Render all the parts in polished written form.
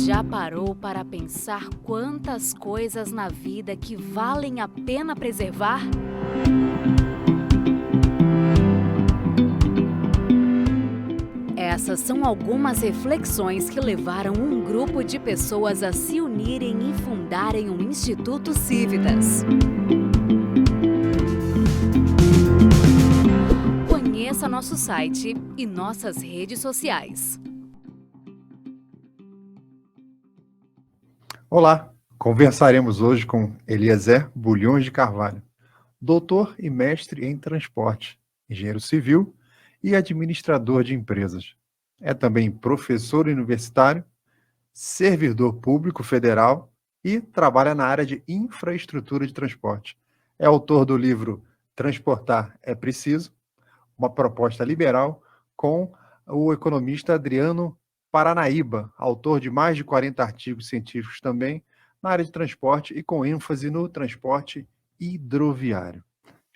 Já parou para pensar quantas coisas na vida que valem a pena preservar? Essas são algumas reflexões que levaram um grupo de pessoas a se unirem e fundarem o Instituto Cívitas. Conheça nosso site e nossas redes sociais. Olá, conversaremos hoje com Eliezer Bulhões de Carvalho, doutor e mestre em transporte, engenheiro civil e administrador de empresas. É também professor universitário, servidor público federal e trabalha na área de infraestrutura de transporte. É autor do livro Transportar é Preciso, uma proposta liberal, com o economista Adriano Paranaíba, autor de mais de 40 artigos científicos também na área de transporte e com ênfase no transporte hidroviário.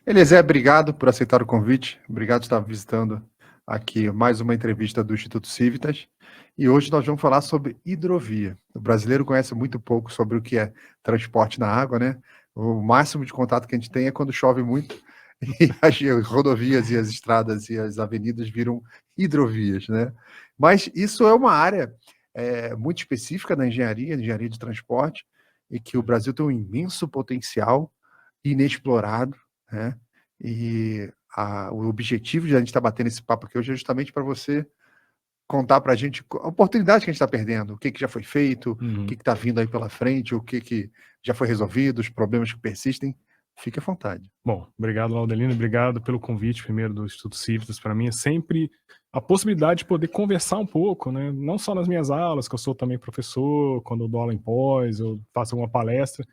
Eliezer, obrigado por aceitar o convite, obrigado por estar visitando aqui mais uma entrevista do Instituto Cívitas, e hoje nós vamos falar sobre hidrovia. O brasileiro conhece muito pouco sobre o que é transporte na água, né? O máximo de contato que a gente tem é quando chove muito, e as rodovias e as estradas e as avenidas viram hidrovias, né? Mas isso é uma área muito específica da engenharia de transporte, e que o Brasil tem um imenso potencial inexplorado, né? E o objetivo de a gente estar batendo esse papo aqui hoje é justamente para você contar para a gente a oportunidade que a gente está perdendo, o que já foi feito, o que está vindo aí pela frente, o que já foi resolvido, os problemas que persistem. Fique à vontade. Bom, obrigado, Laudelino, obrigado pelo convite primeiro do Instituto Cívitas. Para mim é sempre a possibilidade de poder conversar um pouco, né? Não só nas minhas aulas, que eu sou também professor, quando eu dou aula em pós, eu faço alguma palestra.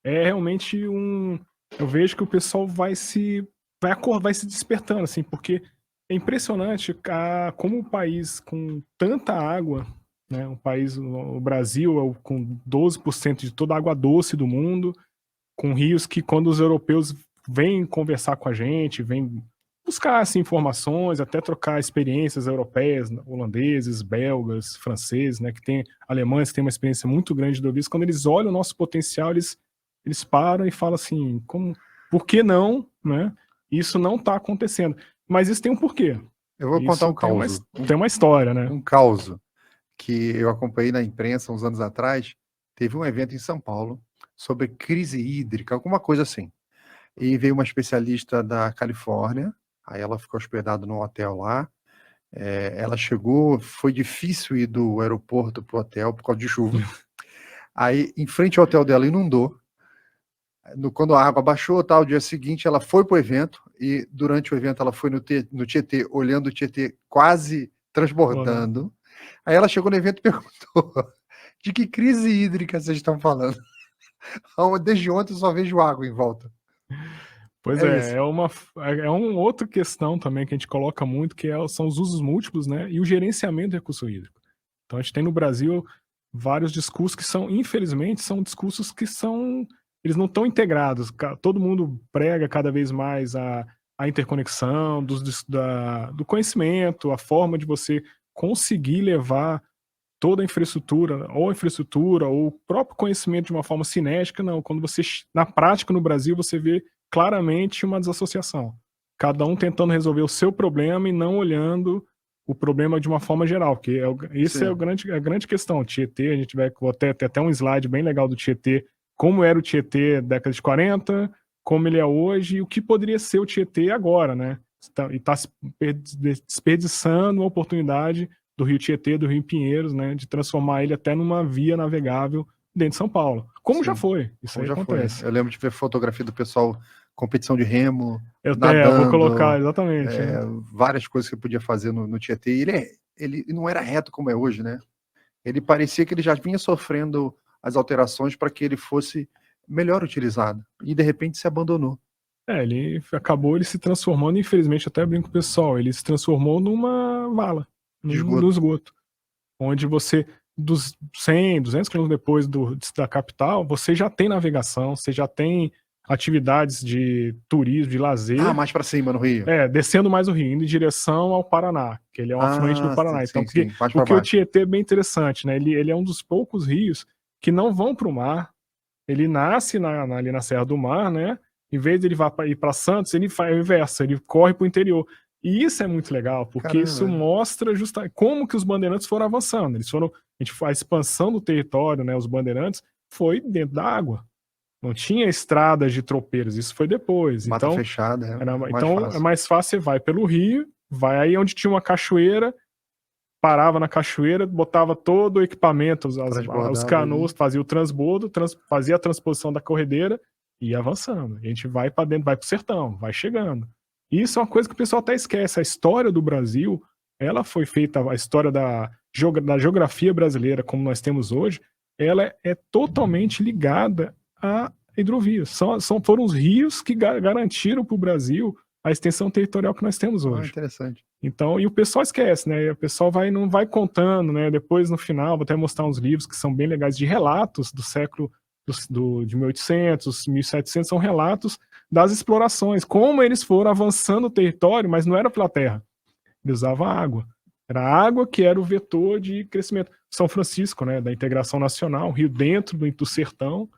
É realmente eu vejo que o pessoal vai se despertando, assim, porque é impressionante como o país com tanta água, né? O Brasil é com 12% de toda a água doce do mundo, com rios que, quando os europeus vêm conversar com a gente, vêm buscar assim, informações, até trocar experiências europeias, holandeses, belgas, franceses, né, alemães que têm uma experiência muito grande de hidrovias, quando eles olham o nosso potencial, eles param e falam assim, por que não, né? Isso não está acontecendo. Mas isso tem um porquê. Eu vou contar um caos. Tem uma história, né? Um caos que eu acompanhei na imprensa uns anos atrás. Teve um evento em São Paulo sobre crise hídrica, alguma coisa assim. E veio uma especialista da Califórnia, aí ela ficou hospedada num hotel lá. Ela chegou, foi difícil ir do aeroporto para o hotel por causa de chuva. Aí, em frente ao hotel dela, inundou. Quando a água baixou, o dia seguinte, ela foi para o evento, e durante o evento ela foi no Tietê, olhando o Tietê quase transbordando. Aí ela chegou no evento e perguntou: de que crise hídrica vocês estão falando? Desde ontem eu só vejo água em volta. Pois é uma outra questão também que a gente coloca muito, são os usos múltiplos, né, e o gerenciamento do recurso hídrico. Então a gente tem no Brasil vários discursos que infelizmente, são discursos que eles não estão integrados. Todo mundo prega cada vez mais a interconexão do conhecimento, a forma de você conseguir levar toda a infraestrutura, ou o próprio conhecimento de uma forma cinética. Não, quando na prática no Brasil, você vê claramente uma desassociação. Cada um tentando resolver o seu problema e não olhando o problema de uma forma geral, que esse é a grande questão. O Tietê, a gente vai ter até um slide bem legal do Tietê, como era o Tietê na década de 40, como ele é hoje, e o que poderia ser o Tietê agora, né? E está desperdiçando a oportunidade do Rio Tietê, do Rio Pinheiros, né, de transformar ele até numa via navegável dentro de São Paulo. Como já foi, isso aí acontece. Foi. Eu lembro de ver fotografia do pessoal, competição de remo, nadando, eu vou colocar, exatamente. Várias coisas que podia fazer no Tietê. Ele não era reto como é hoje, né? Ele parecia que ele já vinha sofrendo as alterações para que ele fosse melhor utilizado. E de repente se abandonou. Ele se transformando, infelizmente, até brinco com o pessoal, ele se transformou numa vala, no esgoto. Onde você, dos 100, 200 quilômetros depois da capital, você já tem navegação, você já tem atividades de turismo, de lazer. Mais para cima no Rio. Descendo mais o Rio, indo em direção ao Paraná, que ele é um afluente do Paraná. Então, porque o Tietê é bem interessante, né? Ele é um dos poucos rios que não vão para o mar. Ele nasce ali na Serra do Mar, né? Em vez de ele ir para Santos, ele faz o inverso, ele corre para o interior. E isso é muito legal, porque isso mostra justamente como que os bandeirantes foram avançando. A expansão do território, né? Os bandeirantes foi dentro da água. Não tinha estradas de tropeiros, isso foi depois. Mata fechada, é mais fácil, você vai pelo rio, vai aí onde tinha uma cachoeira, parava na cachoeira, botava todo o equipamento, os canoas, fazia o transbordo, fazia a transposição da corredeira e ia avançando. A gente vai para dentro, vai pro sertão, vai chegando. Isso é uma coisa que o pessoal até esquece. A história do Brasil, ela foi feita, a história da geografia brasileira, como nós temos hoje, ela é totalmente ligada a hidrovias. Foram os rios que garantiram para o Brasil a extensão territorial que nós temos hoje. Interessante. Então, e o pessoal esquece, né? O pessoal não vai contando, né? Depois, no final, vou até mostrar uns livros que são bem legais de relatos do século de 1800, 1700, são relatos das explorações, como eles foram avançando o território, mas não era pela terra. Eles usavam água. Era a água que era o vetor de crescimento. São Francisco, né? Da integração nacional, Rio dentro do sertão.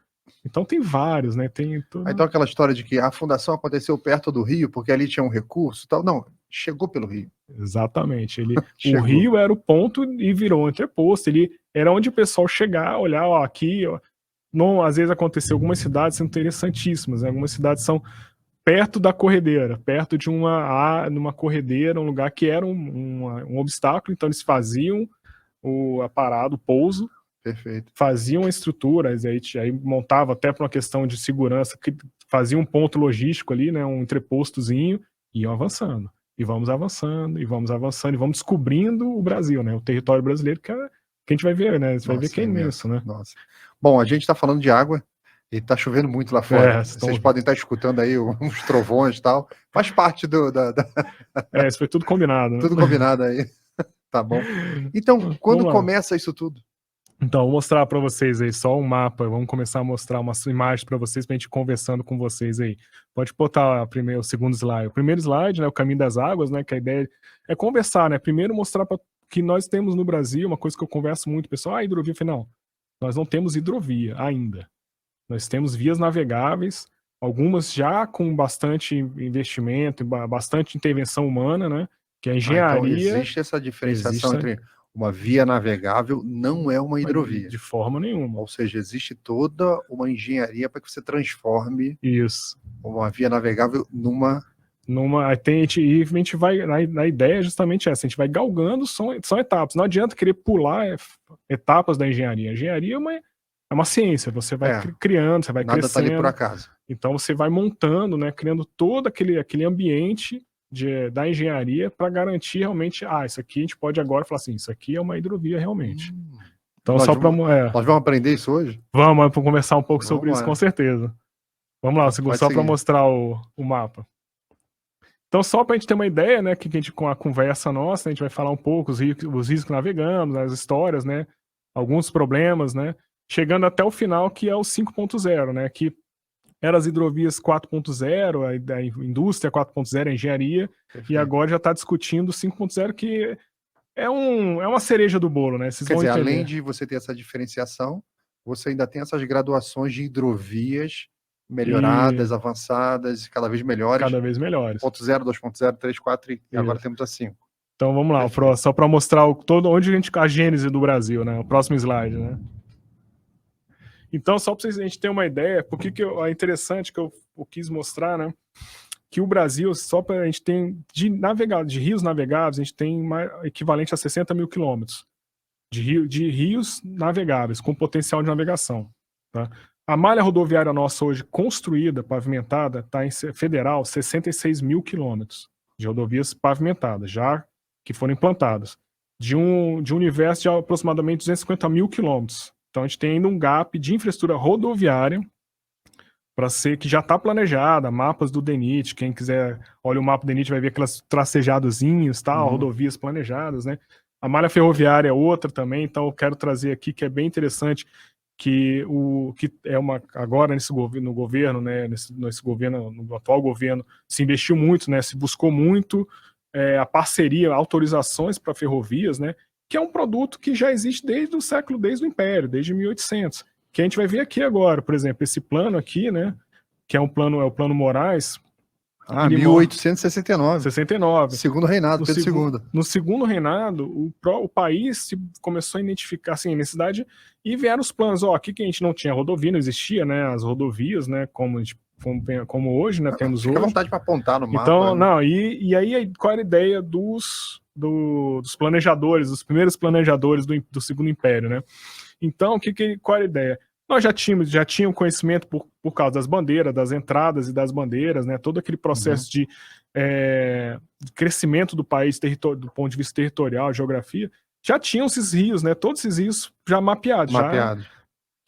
Então tem vários, né? Então aquela história de que a fundação aconteceu perto do rio, porque ali tinha um recurso e tal. Não, chegou pelo rio. Exatamente. O rio era o ponto e virou um entreposto. Ele era onde o pessoal chegar, olhar, aqui, Não, às vezes aconteceu, algumas cidades são interessantíssimas, né? Algumas cidades são perto da corredeira, perto de numa corredeira, um lugar que era um obstáculo, então eles faziam a parada, o pouso. Perfeito. Faziam estruturas, aí montava até para uma questão de segurança, que fazia um ponto logístico ali, né, um entrepostozinho, e iam avançando. E vamos avançando, e vamos avançando, e vamos descobrindo o Brasil, né, o território brasileiro, que a gente vai ver, né, você vai ver que é imenso, né. Nossa. Bom, a gente está falando de água, e está chovendo muito lá fora. Vocês podem estar escutando aí uns trovões e tal. Faz parte isso foi tudo combinado, né? Tudo combinado aí. Tá bom. Então, quando começa isso tudo? Então, vou mostrar para vocês aí só um mapa. Vamos começar a mostrar umas imagens para vocês, para a gente conversando com vocês aí. Pode botar o segundo slide. O primeiro slide, né, o caminho das águas, né, que a ideia é conversar, né? Primeiro mostrar que nós temos no Brasil, uma coisa que eu converso muito, pessoal, hidrovia, não. Nós não temos hidrovia ainda. Nós temos vias navegáveis, algumas já com bastante investimento, bastante intervenção humana, né? Que a engenharia... Então existe essa diferenciação entre... Uma via navegável não é uma hidrovia. De forma nenhuma. Ou seja, existe toda uma engenharia para que você transforme uma via navegável numa... A gente vai... Na ideia é justamente essa. A gente vai galgando, são etapas. Não adianta querer pular etapas da engenharia. A engenharia é uma ciência. Você vai criando, você vai crescendo. Nada está ali por acaso. Então você vai montando, né? Criando todo aquele ambiente... da engenharia para garantir realmente, isso aqui a gente pode agora falar assim, isso aqui é uma hidrovia realmente. Então nós vamos aprender isso hoje? Vamos conversar um pouco sobre isso, com certeza. Vamos lá, só para mostrar o mapa. Então só para a gente ter uma ideia, né, que a gente com a conversa nossa, a gente vai falar um pouco os rios que navegamos, as histórias, né, alguns problemas, né, chegando até o final que é o 5.0, né, que eram as hidrovias 4.0, a indústria 4.0, a engenharia, perfeito. E agora já está discutindo 5.0, que é uma cereja do bolo, né? Quer dizer, além de você ter essa diferenciação, você ainda tem essas graduações de hidrovias melhoradas, avançadas, cada vez melhores. Cada vez melhores. 1.0, 2.0, 3, 4 e agora temos a 5. Então vamos lá, só para mostrar onde a gênese do Brasil, né? O próximo slide, né? Então, só para a gente ter uma ideia, porque é interessante que eu quis mostrar, né? Que o Brasil, só para a gente tem de rios navegáveis, a gente tem equivalente a 60 mil quilômetros de rios navegáveis, com potencial de navegação. Tá? A malha rodoviária nossa hoje construída, pavimentada, está em federal 66 mil quilômetros de rodovias pavimentadas, já que foram implantadas, de um universo de aproximadamente 250 mil quilômetros. Então a gente tem ainda um gap de infraestrutura rodoviária para ser que já está planejada, mapas do DENIT, quem quiser, olha o mapa do DENIT, vai ver aquelas tracejadozinhos, rodovias planejadas, né? A malha ferroviária é outra também, então eu quero trazer aqui que é bem interessante, que é agora no governo, né, nesse governo, no atual governo, se investiu muito, né, se buscou muito a parceria, autorizações para ferrovias, né, que é um produto que já existe desde o Império, desde 1800, que a gente vai ver aqui agora, por exemplo, esse plano aqui, né, que é o plano Moraes. 1869. 69. Segundo reinado, Pedro II. No segundo reinado, o país começou a identificar assim, a necessidade, e vieram os planos. Aqui que a gente não tinha rodovia, não existia, né, as rodovias, né, como hoje, né, temos Fica hoje. à vontade para apontar no mapa. Então, não, e aí qual era a ideia dos planejadores, dos primeiros planejadores do Segundo Império, né? Então, qual era a ideia? Nós já tínhamos conhecimento por causa das bandeiras, das entradas e das bandeiras, né? Todo aquele processo de crescimento do país do ponto de vista territorial, geografia, já tinham esses rios, né? Todos esses rios já mapeados.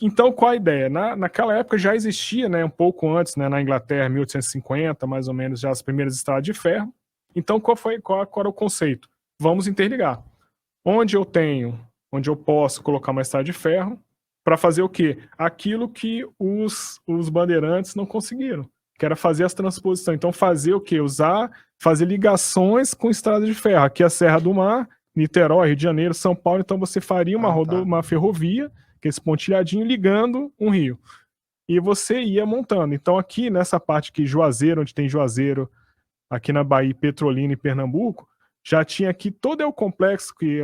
Então, qual a ideia? Naquela época já existia, né, um pouco antes, né, na Inglaterra, 1850, mais ou menos, já as primeiras estradas de ferro. Então, qual era o conceito? Vamos interligar. Onde eu posso colocar uma estrada de ferro, para fazer o quê? Aquilo que os bandeirantes não conseguiram, que era fazer as transposições. Então, fazer o quê? Fazer ligações com estrada de ferro. Aqui a Serra do Mar, Niterói, Rio de Janeiro, São Paulo. Então, você faria uma ferrovia, que é esse pontilhadinho, ligando um rio. E você ia montando. Então, aqui nessa parte aqui, Juazeiro, onde tem Juazeiro, aqui na Bahia, Petrolina e Pernambuco, já tinha aqui todo o complexo que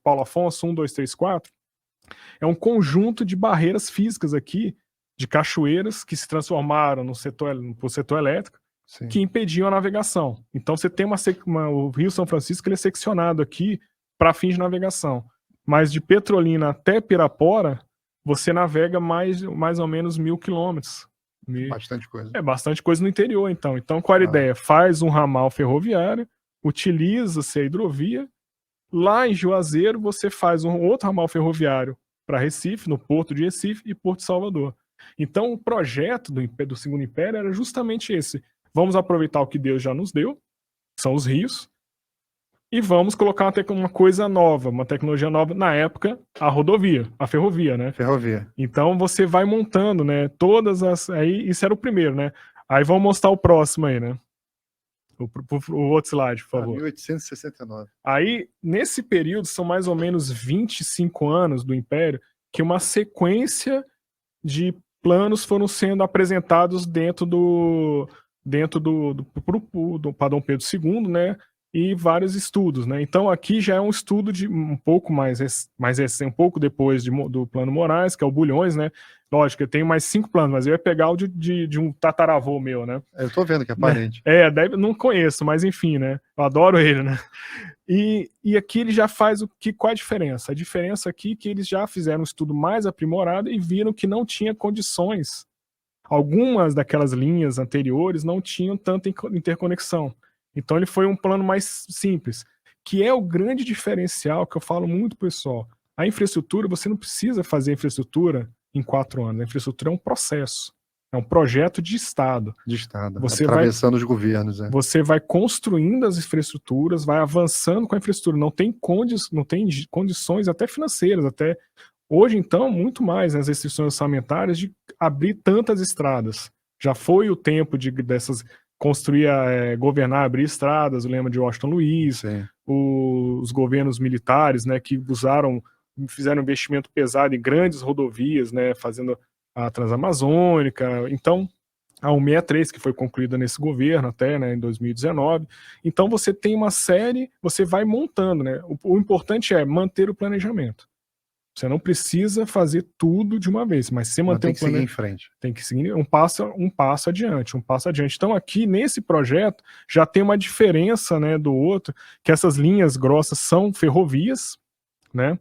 Paulo Afonso, 1, 2, 3, 4, é um conjunto de barreiras físicas aqui, de cachoeiras que se transformaram no setor elétrico, sim, que impediam a navegação. Então você tem o Rio São Francisco, ele é seccionado aqui para fins de navegação. Mas de Petrolina até Pirapora, você navega mais ou menos 1.000 quilômetros. Bastante coisa. É bastante coisa no interior, então. Então, qual era a ideia? Faz um ramal ferroviário, utiliza-se a hidrovia. Lá em Juazeiro, você faz um outro ramal ferroviário para Recife, no Porto de Recife e Porto de Salvador. Então, o projeto do Segundo Império era justamente esse. Vamos aproveitar o que Deus já nos deu, são os rios, e vamos colocar uma coisa nova, uma tecnologia nova, na época, a ferrovia, né? Ferrovia. Então, você vai montando, né, aí, isso era o primeiro, né? Aí vamos mostrar o próximo aí, né? O outro slide, por favor. 1869. Aí, nesse período, são mais ou menos 25 anos do Império, que uma sequência de planos foram sendo apresentados dentro para Dom Pedro II, né? E vários estudos, né? Então, aqui já é um estudo de um pouco um pouco depois do Plano Moraes, que é o Bulhões, né? Lógico, eu tenho mais 5 planos, mas eu ia pegar o de um tataravô meu, né? Eu tô vendo que é parente. Não conheço, mas enfim, né? Eu adoro ele, né? E aqui ele já faz qual a diferença? A diferença aqui é que eles já fizeram um estudo mais aprimorado e viram que não tinha condições. Algumas daquelas linhas anteriores não tinham tanta interconexão. Então ele foi um plano mais simples, que é o grande diferencial que eu falo muito, pessoal. A infraestrutura, você não precisa fazer infraestrutura em 4 anos. A infraestrutura é um processo, é um projeto de Estado. De Estado, você atravessando os governos. Você vai construindo as infraestruturas, vai avançando com a infraestrutura. Não tem condições até financeiras, até hoje, então, muito mais nas restrições orçamentárias de abrir tantas estradas. Já foi o tempo dessas construir, governar, abrir estradas, o lema de Washington Luiz, os governos militares, né, que fizeram investimento pesado em grandes rodovias, né, fazendo a Transamazônica. Então, a 163, que foi concluída nesse governo até, né, em 2019. Então, você tem uma série, você vai montando, né? O importante é manter o planejamento. Você não precisa fazer tudo de uma vez, mas você manter um planejamento. Tem que seguir em frente. Tem que seguir um passo adiante. Então, aqui nesse projeto, já tem uma diferença, né, do outro, que essas linhas grossas são ferrovias, né?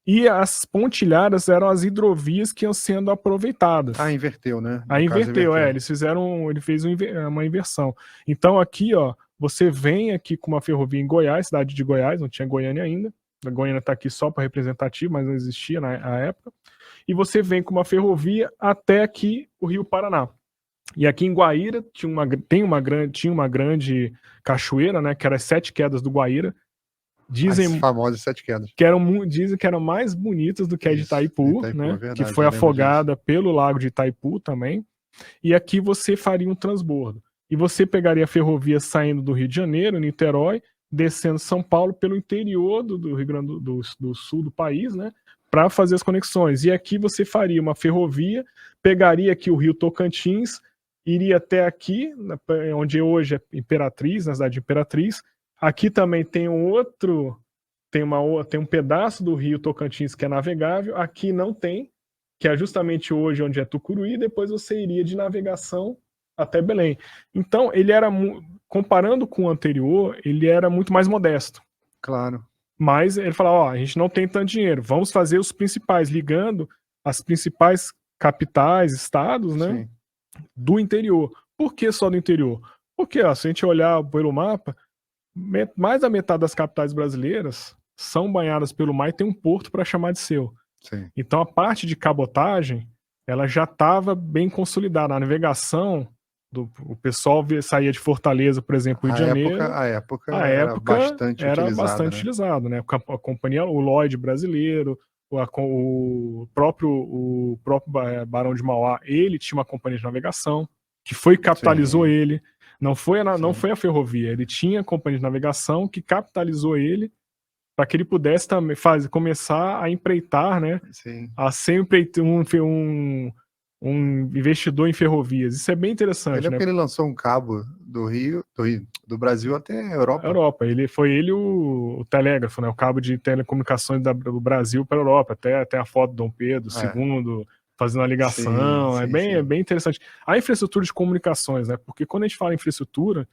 E as pontilhadas eram as hidrovias que iam sendo aproveitadas. Inverteu, né? Inverteu. Ele fez uma inversão. Então, aqui, ó, você vem aqui com uma ferrovia em Goiás, cidade de Goiás, não tinha Goiânia ainda. A Goiânia está aqui só para representativo, mas não existia na época. E você vem com uma ferrovia até aqui o Rio Paraná. E aqui em Guaíra tinha uma grande cachoeira, né, que era as 7 quedas do Guaíra. Dizem as famosas 7 quedas. Dizem que eram mais bonitas do que a de Itaipu, né? Verdade, que foi afogada pelo lago de Itaipu também. E aqui você faria um transbordo. E você pegaria a ferrovia saindo do Rio de Janeiro, Niterói, descendo São Paulo pelo interior do Rio Grande do Sul do país, né? Para fazer as conexões. E aqui você faria uma ferrovia, pegaria aqui o Rio Tocantins, iria até aqui, onde hoje é Imperatriz, na cidade de Imperatriz. Aqui também tem tem um pedaço do Rio Tocantins que é navegável, aqui não tem, que é justamente hoje onde é Tucuruí, depois você iria de navegação até Belém. Então, ele era, comparando com o anterior, ele era muito mais modesto. Claro. Mas ele falou, a gente não tem tanto dinheiro, vamos fazer os principais, ligando as principais capitais, estados, né, do interior. Por que só do interior? Porque, se a gente olhar pelo mapa, mais da metade das capitais brasileiras são banhadas pelo mar e tem um porto para chamar de seu. Sim. Então a parte de cabotagem ela já estava bem consolidada. A navegação, o pessoal saía de Fortaleza, por exemplo, Rio de Janeiro. A época era bastante utilizado, né? A companhia, o Lloyd brasileiro, o próprio Barão de Mauá, ele tinha uma companhia de navegação que capitalizou ele. Não foi a ferrovia, ele tinha companhia de navegação que capitalizou ele para que ele pudesse também começar a empreitar, né? A ser um investidor em ferrovias. Isso é bem interessante. Porque ele lançou um cabo do Brasil até a Europa. Foi ele o telégrafo, né? O cabo de telecomunicações do Brasil para a Europa, até a foto do Dom Pedro II fazendo a ligação. É bem interessante. A infraestrutura de comunicações, né? Porque quando a gente fala em infraestrutura,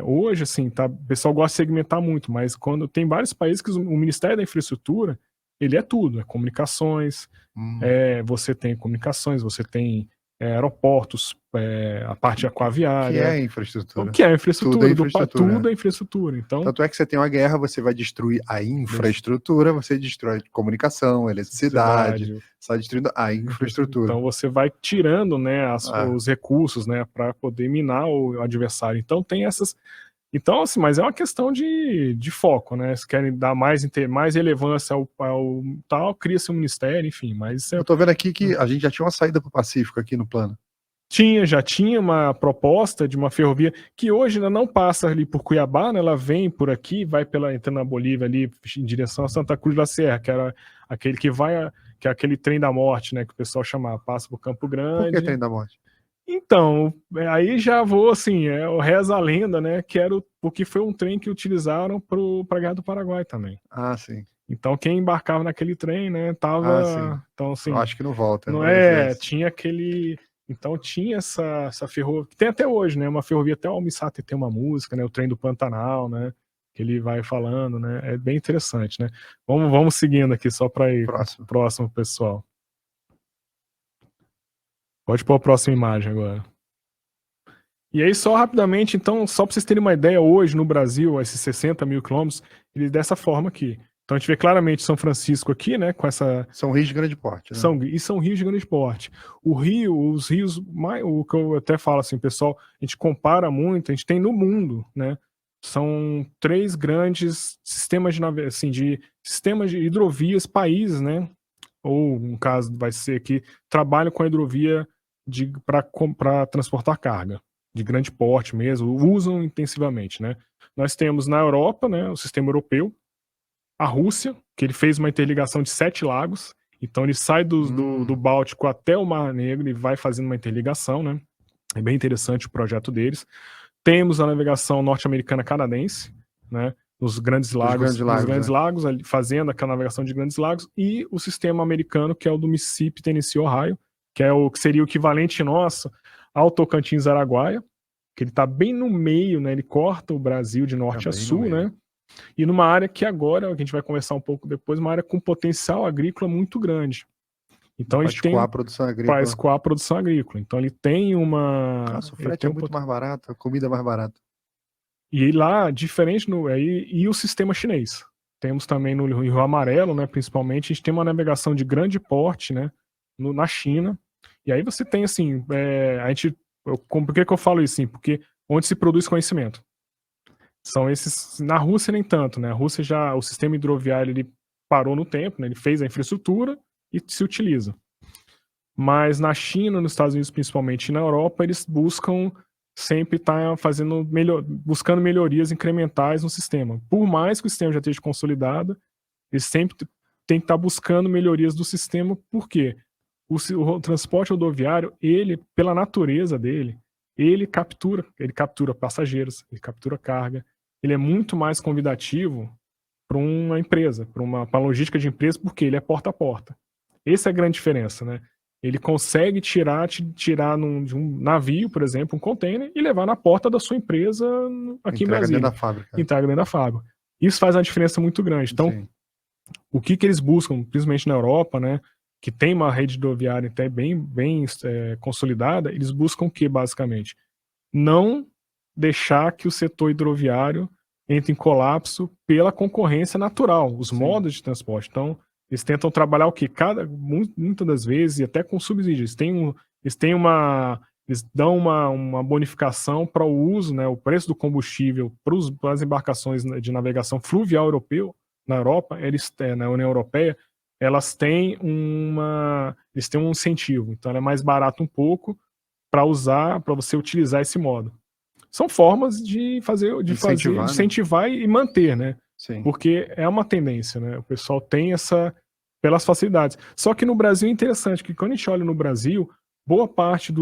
hoje, assim, o pessoal gosta de segmentar muito, mas quando tem vários países que o Ministério da Infraestrutura, ele é tudo, é comunicações, você tem comunicações, você tem aeroportos, a parte aquaviária. Que é infraestrutura. O que é infraestrutura? Tudo é infraestrutura. Tudo é infraestrutura. Então, tanto é que você tem uma guerra, você vai destruir a infraestrutura, você destrói comunicação, eletricidade, você está destruindo a infraestrutura. Então você vai tirando, né, os recursos, né, para poder minar o adversário. Então tem essas... Então, assim, mas é uma questão de foco, né? Se querem dar mais relevância ao tal, cria-se um ministério, enfim, mas... Eu tô vendo aqui que a gente já tinha uma saída para o Pacífico aqui no plano. Já tinha uma proposta de uma ferrovia que hoje ainda não passa ali por Cuiabá, né? Ela vem por aqui, vai entrando na Bolívia ali em direção a Santa Cruz da Serra, que era aquele que é aquele trem da morte, né? Que o pessoal chamava, passa por Campo Grande. Por que trem da morte? Então, aí já vou assim, reza a lenda, né? Porque foi um trem que utilizaram para a Guerra do Paraguai também. Ah, sim. Então quem embarcava naquele trem, né? Tava. Então, assim, eu acho que não volta. Não tinha aquele. Então tinha essa ferrovia, que tem até hoje, né? Uma ferrovia, até o Almissata tem uma música, né? O Trem do Pantanal, né? Que ele vai falando, né? É bem interessante, né? Vamos seguindo aqui só para ir próximo, pessoal. Pode pôr a próxima imagem agora. E aí, só rapidamente, então, só para vocês terem uma ideia, hoje no Brasil, esses 60 mil quilômetros, ele dessa forma aqui. Então a gente vê claramente São Francisco aqui, né, com essa... São rios de grande porte, né? São rios de grande porte. Os rios, o que eu até falo assim, pessoal, a gente compara muito, a gente tem no mundo, né, são 3 grandes sistemas sistemas de hidrovias, países, né, ou no caso vai ser aqui, trabalham com a hidrovia para transportar carga, de grande porte mesmo, usam intensivamente, né. Nós temos na Europa, né, o sistema europeu, a Rússia, que ele fez uma interligação de 7 lagos, então ele sai do Báltico até o Mar Negro e vai fazendo uma interligação, né? É bem interessante o projeto deles. Temos a navegação norte-americana canadense, né? Nos grandes lagos, fazendo aquela navegação de grandes lagos, e o sistema americano, que é o do Mississippi, Tennessee, Ohio, que seria o equivalente nosso ao Tocantins Araguaia, que ele está bem no meio, né? Ele corta o Brasil de norte a sul, né? E numa área que agora, que a gente vai conversar um pouco depois, uma área com potencial agrícola muito grande. Então a gente tem a produção agrícola. Para escoar a produção agrícola. Então ele tem uma... Nossa, o frete é muito mais barato, a comida é mais barata. E lá, diferente e o sistema chinês. Temos também no Rio Amarelo, né, principalmente, a gente tem uma navegação de grande porte, né, na China. E aí você tem, assim, por que eu falo isso? Assim, porque onde se produz conhecimento. São esses. Na Rússia nem tanto, né? A Rússia o sistema hidroviário ele parou no tempo, né? Ele fez a infraestrutura e se utiliza. Mas na China, nos Estados Unidos principalmente, e na Europa, eles buscam sempre estar buscando melhorias incrementais no sistema. Por mais que o sistema já esteja consolidado, eles sempre têm que estar buscando melhorias do sistema. Por quê? O transporte rodoviário, ele, pela natureza dele, ele captura passageiros, ele captura carga, ele é muito mais convidativo para uma empresa, para uma logística de empresa, porque ele é porta a porta. Essa é a grande diferença, né? Ele consegue tirar de um navio, por exemplo, um container, e levar na porta da sua empresa aqui em Brasília. Dentro da fábrica. Entrega dentro da fábrica. Isso faz uma diferença muito grande. Então, sim, o que eles buscam, principalmente na Europa, né, que tem uma rede hidroviária até bem consolidada, eles buscam o que, basicamente? Não deixar que o setor hidroviário entre em colapso pela concorrência natural, os modos de transporte. Então, eles tentam trabalhar o que? Muitas das vezes, e até com subsídios, eles dão uma bonificação para o uso, né, o preço do combustível para as embarcações de navegação fluvial europeu, na Europa, na União Europeia, eles têm um incentivo. Então, é mais barato um pouco para você utilizar esse modo. São formas de incentivar e manter, né? Sim. Porque é uma tendência, né? O pessoal tem pelas facilidades. Só que no Brasil é interessante, que quando a gente olha no Brasil, boa parte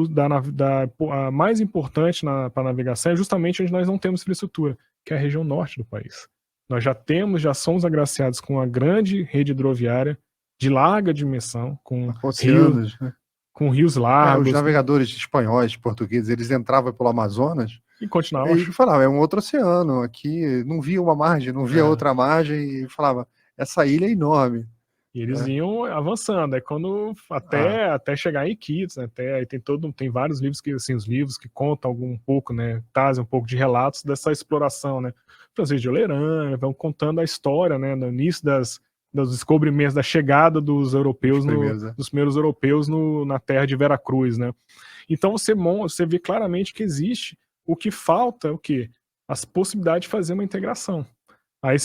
a mais importante para a navegação é justamente onde nós não temos infraestrutura, que é a região norte do país. Nós já somos agraciados com uma grande rede hidroviária de larga dimensão, com oceanos, né? Com rios largos. Os navegadores espanhóis, portugueses, eles entravam pelo Amazonas e continuavam. E falavam, é um outro oceano, aqui não via uma margem, não via outra margem, e falava, essa ilha é enorme. E eles iam avançando, quando até chegar em Iquitos, né? Aí tem vários livros os livros que contam um pouco, né? Trazem um pouco de relatos dessa exploração, né? Francisco de Olerã, vão contando a história, né? No início dos descobrimentos, da chegada dos europeus, dos primeiros europeus na terra de Veracruz, né? Então você vê claramente que existe. O que falta é o quê? As possibilidades de fazer uma integração. Aí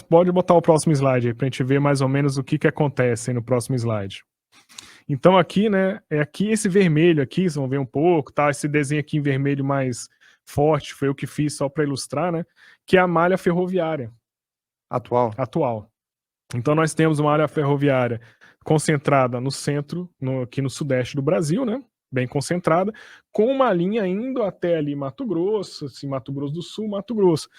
pode botar o próximo slide aí pra gente ver mais ou menos o que acontece aí no próximo slide. Então aqui, né, aqui esse vermelho aqui, vocês vão ver um pouco, tá? Esse desenho aqui em vermelho mais forte, foi eu que fiz só para ilustrar, né? Que é a malha ferroviária. Atual. Então nós temos uma malha ferroviária concentrada no centro, aqui no sudeste do Brasil, né? Bem concentrada, com uma linha indo até ali Mato Grosso, assim, Mato Grosso do Sul, Mato Grosso,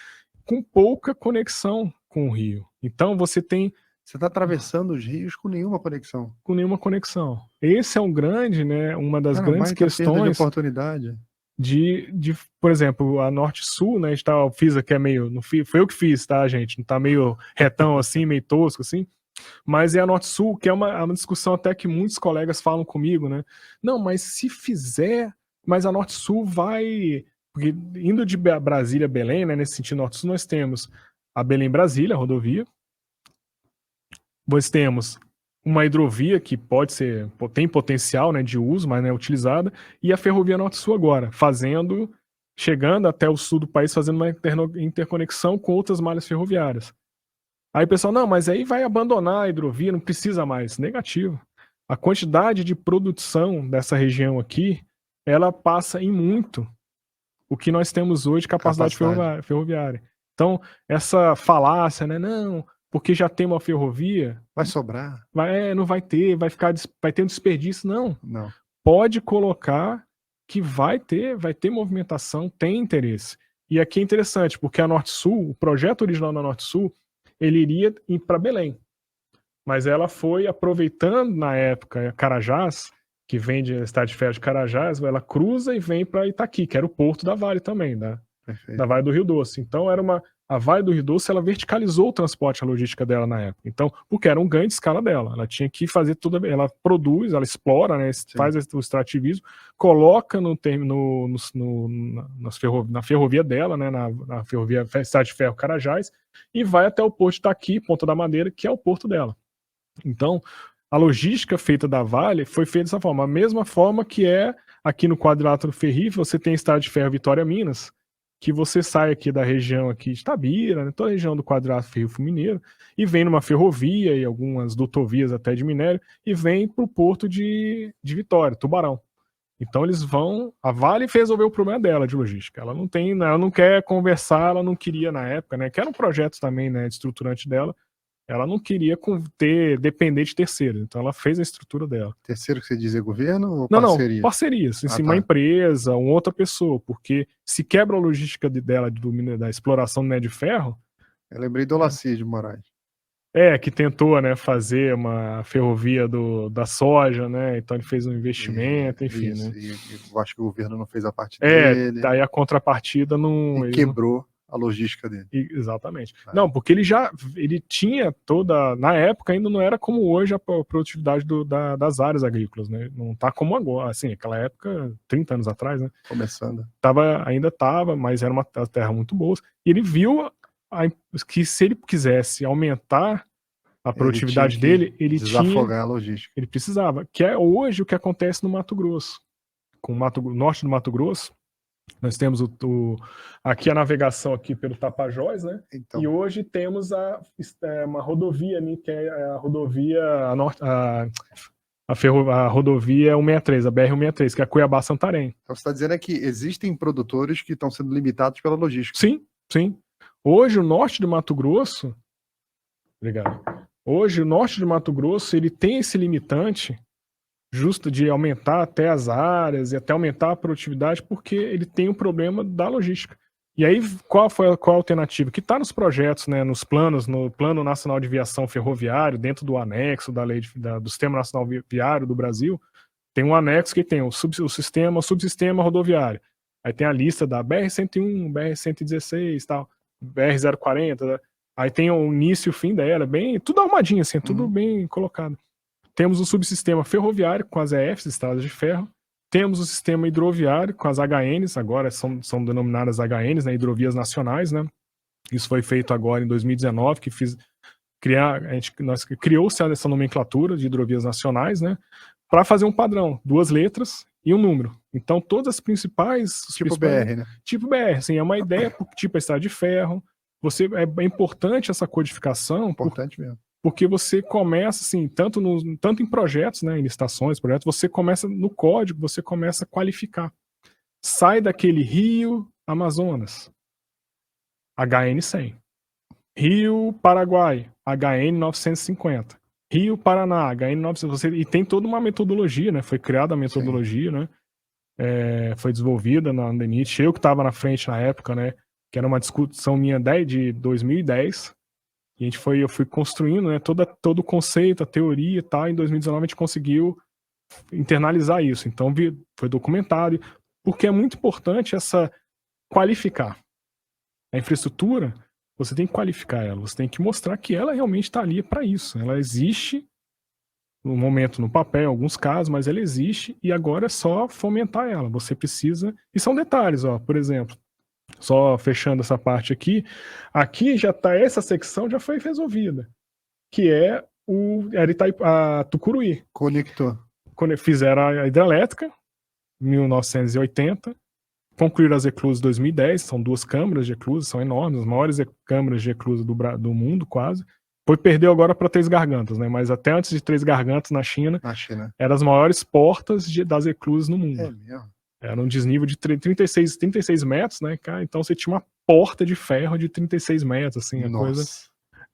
com pouca conexão com o rio. Então você está atravessando os rios com nenhuma conexão. Com nenhuma conexão. Esse é uma das grandes questões de oportunidade. Por exemplo, a Norte-Sul, né? Fiz aqui foi eu que fiz, tá, gente? Não tá meio retão assim, meio tosco assim. Mas é a Norte-Sul, que é uma discussão até que muitos colegas falam comigo, né? Não, mas se fizer, mas a Norte-Sul vai... Porque indo de Brasília a Belém, né, nesse sentido Norte-Sul, nós temos a Belém-Brasília, a rodovia. Nós temos uma hidrovia que tem potencial, né, de uso, mas não é utilizada, e a ferrovia Norte-Sul agora, chegando até o sul do país, fazendo uma interconexão com outras malhas ferroviárias. Aí o pessoal, não, mas aí vai abandonar a hidrovia, não precisa mais. Negativo. A quantidade de produção dessa região aqui, ela passa em muito o que nós temos hoje de capacidade ferroviária. Então, essa falácia, né, não, porque já tem uma ferrovia... Vai sobrar. Não vai ter, vai ter um desperdício. Não. Não. Pode colocar que vai ter movimentação, tem interesse. E aqui é interessante, porque a Norte-Sul, o projeto original da Norte-Sul, ele iria ir para Belém. Mas ela foi aproveitando, na época, Carajás, que vem de Estado de Ferro de Carajás, ela cruza e vem para Itaqui, que era o porto da Vale também, da Vale do Rio Doce. Então, a Vale do Rio Doce, ela verticalizou o transporte, a logística dela na época. Então, porque era um ganho de escala dela. Ela tinha que fazer tudo, ela produz, ela explora, né, faz o extrativismo, coloca na ferrovia dela, né, na ferrovia Estado de Ferro Carajás, e vai até o porto de Itaqui, Ponta da Madeira, que é o porto dela. Então, a logística feita da Vale foi feita dessa forma. A mesma forma que aqui no quadrilátero ferrível, você tem Estado de Ferro Vitória Minas, que você sai aqui da região aqui de Itabira, né, toda a região do Quadrático Rio Mineiro, e vem numa ferrovia e algumas dutovias até de minério, e vem para o porto de Vitória, Tubarão. Então eles vão, a Vale resolver o problema dela de logística. Ela não quer conversar, ela não queria na época, né, que era um projeto também, né, de estruturante dela, ela não queria depender de terceiros, então ela fez a estrutura dela. Terceiro que você diz é governo ou parceria? Não, parcerias, assim, uma tá. empresa, uma outra pessoa, porque se quebra a logística dela da exploração do minério de ferro... Eu lembrei do Olacir de Moraes. Que tentou, né, fazer uma ferrovia da soja, né, então ele fez um investimento, enfim, isso, né. E eu acho que o governo não fez a parte dele. Daí a contrapartida não... E quebrou a logística dele. Exatamente. Não, porque ele tinha na época ainda não era como hoje a produtividade das áreas agrícolas, né, não tá como agora, assim, aquela época, 30 anos atrás, né. Começando. Ainda tava, mas era uma terra muito boa, e ele viu que se ele quisesse aumentar a produtividade dele, ele desafogar a logística. Ele precisava, que é hoje o que acontece no Mato Grosso. Com o norte do Mato Grosso, nós temos aqui a navegação aqui pelo Tapajós, né? Então, e hoje temos uma rodovia ali, que é a rodovia a rodovia 163, a BR-163, que é a Cuiabá-Santarém. Então você está dizendo que existem produtores que estão sendo limitados pela logística. Sim, sim. Hoje o norte do Mato Grosso... Obrigado. Hoje o norte do Mato Grosso, ele tem esse limitante justo de aumentar até as áreas e até aumentar a produtividade, porque ele tem um problema da logística. E aí, qual a alternativa? Que está nos projetos, né, nos planos, no Plano Nacional de Viação Ferroviário, dentro do anexo da lei do Sistema Nacional Viário do Brasil, tem um anexo que tem o subsistema rodoviário. Aí tem a lista da BR-101, BR-116 e tal, BR-040, né? Aí tem o início e o fim dela, tudo arrumadinho, assim, tudo bem colocado. Temos o subsistema ferroviário com as EFs, estradas de ferro. Temos o sistema hidroviário com as HNs, agora são denominadas HNs, né, hidrovias nacionais, né? Isso foi feito agora em 2019, criou-se essa nomenclatura de hidrovias nacionais, né? Para fazer um padrão, 2 letras e um número. Então todas as principais... BR, né? Tipo BR, assim, é uma ideia, tipo a estrada de ferro. É importante essa codificação. Importante mesmo. Porque você começa, assim, tanto em projetos, né, em licitações, projetos, você começa no código, você começa a qualificar. Sai daquele Rio Amazonas, HN 100. Rio Paraguai, HN 950. Rio Paraná, HN 900. E tem toda uma metodologia, né? Foi criada a metodologia, né? Foi desenvolvida na DENIT. Eu que estava na frente na época, né? Que era uma discussão minha de 2010. E eu fui construindo, né, todo o conceito, a teoria e tal. Em 2019 a gente conseguiu internalizar isso. Então foi documentado, porque é muito importante qualificar. A infraestrutura, você tem que qualificar ela, você tem que mostrar que ela realmente está ali para isso. Ela existe, no momento no papel, em alguns casos, mas ela existe e agora é só fomentar ela. Você precisa... E são detalhes, ó, por exemplo, só fechando essa parte aqui já tá, essa secção já foi resolvida, que é a Tucuruí. Conector. Fizeram a hidrelétrica, 1980, concluíram as eclusas em 2010, são 2 câmaras de eclusa, são enormes, as maiores câmaras de eclusa do mundo, quase. Perdeu agora para 3 Gargantas, né? Mas até antes de 3 Gargantas na China, eram as maiores portas das eclusas no mundo. É mesmo? Era um desnível de 36 metros, né, cara? Então você tinha uma porta de ferro de 36 metros, assim, a coisa...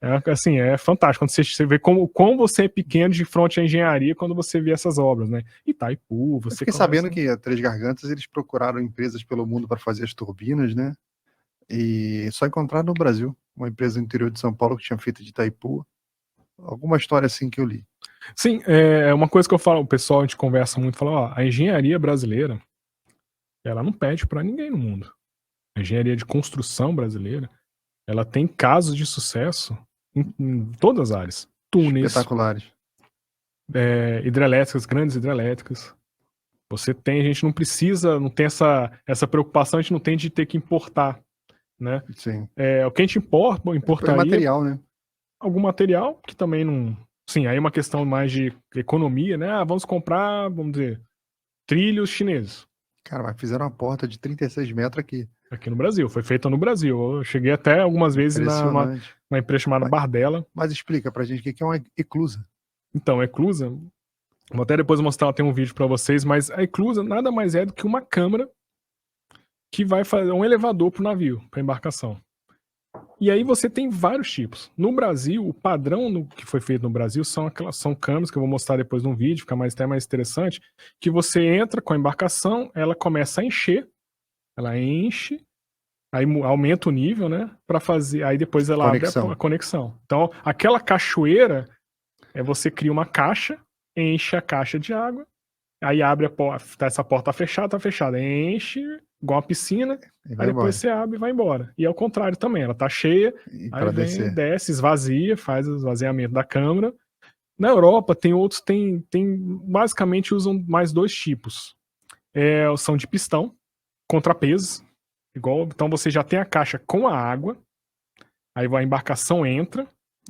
É fantástico, quando você vê como você é pequeno de frente à engenharia quando você vê essas obras, né? Itaipu, você... Fiquei sabendo que a 3 Gargantas, eles procuraram empresas pelo mundo para fazer as turbinas, né? E só encontraram no Brasil, uma empresa no interior de São Paulo que tinha feito de Itaipu. Alguma história assim que eu li. Sim, é uma coisa que eu falo, o pessoal, a gente conversa muito, fala, ó, a engenharia brasileira, ela não pede para ninguém no mundo. A engenharia de construção brasileira, ela tem casos de sucesso em todas as áreas. Túneis. Espetaculares. Hidrelétricas, grandes hidrelétricas. A gente não precisa, não tem essa preocupação, a gente não tem de ter que importar, né? Sim. O que a gente importaria... material, né? Algum material que também não... Sim, aí é uma questão mais de economia, né? Vamos comprar, vamos dizer, trilhos chineses. Cara, mas fizeram uma porta de 36 metros aqui. Aqui no Brasil, foi feita no Brasil. Eu cheguei até algumas vezes numa empresa chamada Bardella. Mas explica pra gente o que é uma eclusa. Então, a eclusa, vou até depois mostrar, tem um vídeo para vocês, mas a eclusa nada mais é do que uma câmara que vai fazer um elevador para o navio, para a embarcação. E aí você tem vários tipos. No Brasil, o padrão que foi feito no Brasil são câmeras que eu vou mostrar depois num vídeo, fica até mais interessante, que você entra com a embarcação, ela começa a encher, ela enche, aí aumenta o nível, né, para fazer, aí depois ela abre a conexão. Então, aquela cachoeira, você cria uma caixa, enche a caixa de água, aí abre a porta, essa porta tá fechada, enche, igual uma piscina, aí depois você abre e vai embora. E ao contrário também, ela tá cheia, aí vem, desce, esvazia, faz o esvaziamento da câmara. Na Europa tem outros, basicamente usam mais dois tipos. São de pistão, contrapesos, então você já tem a caixa com a água, aí a embarcação entra,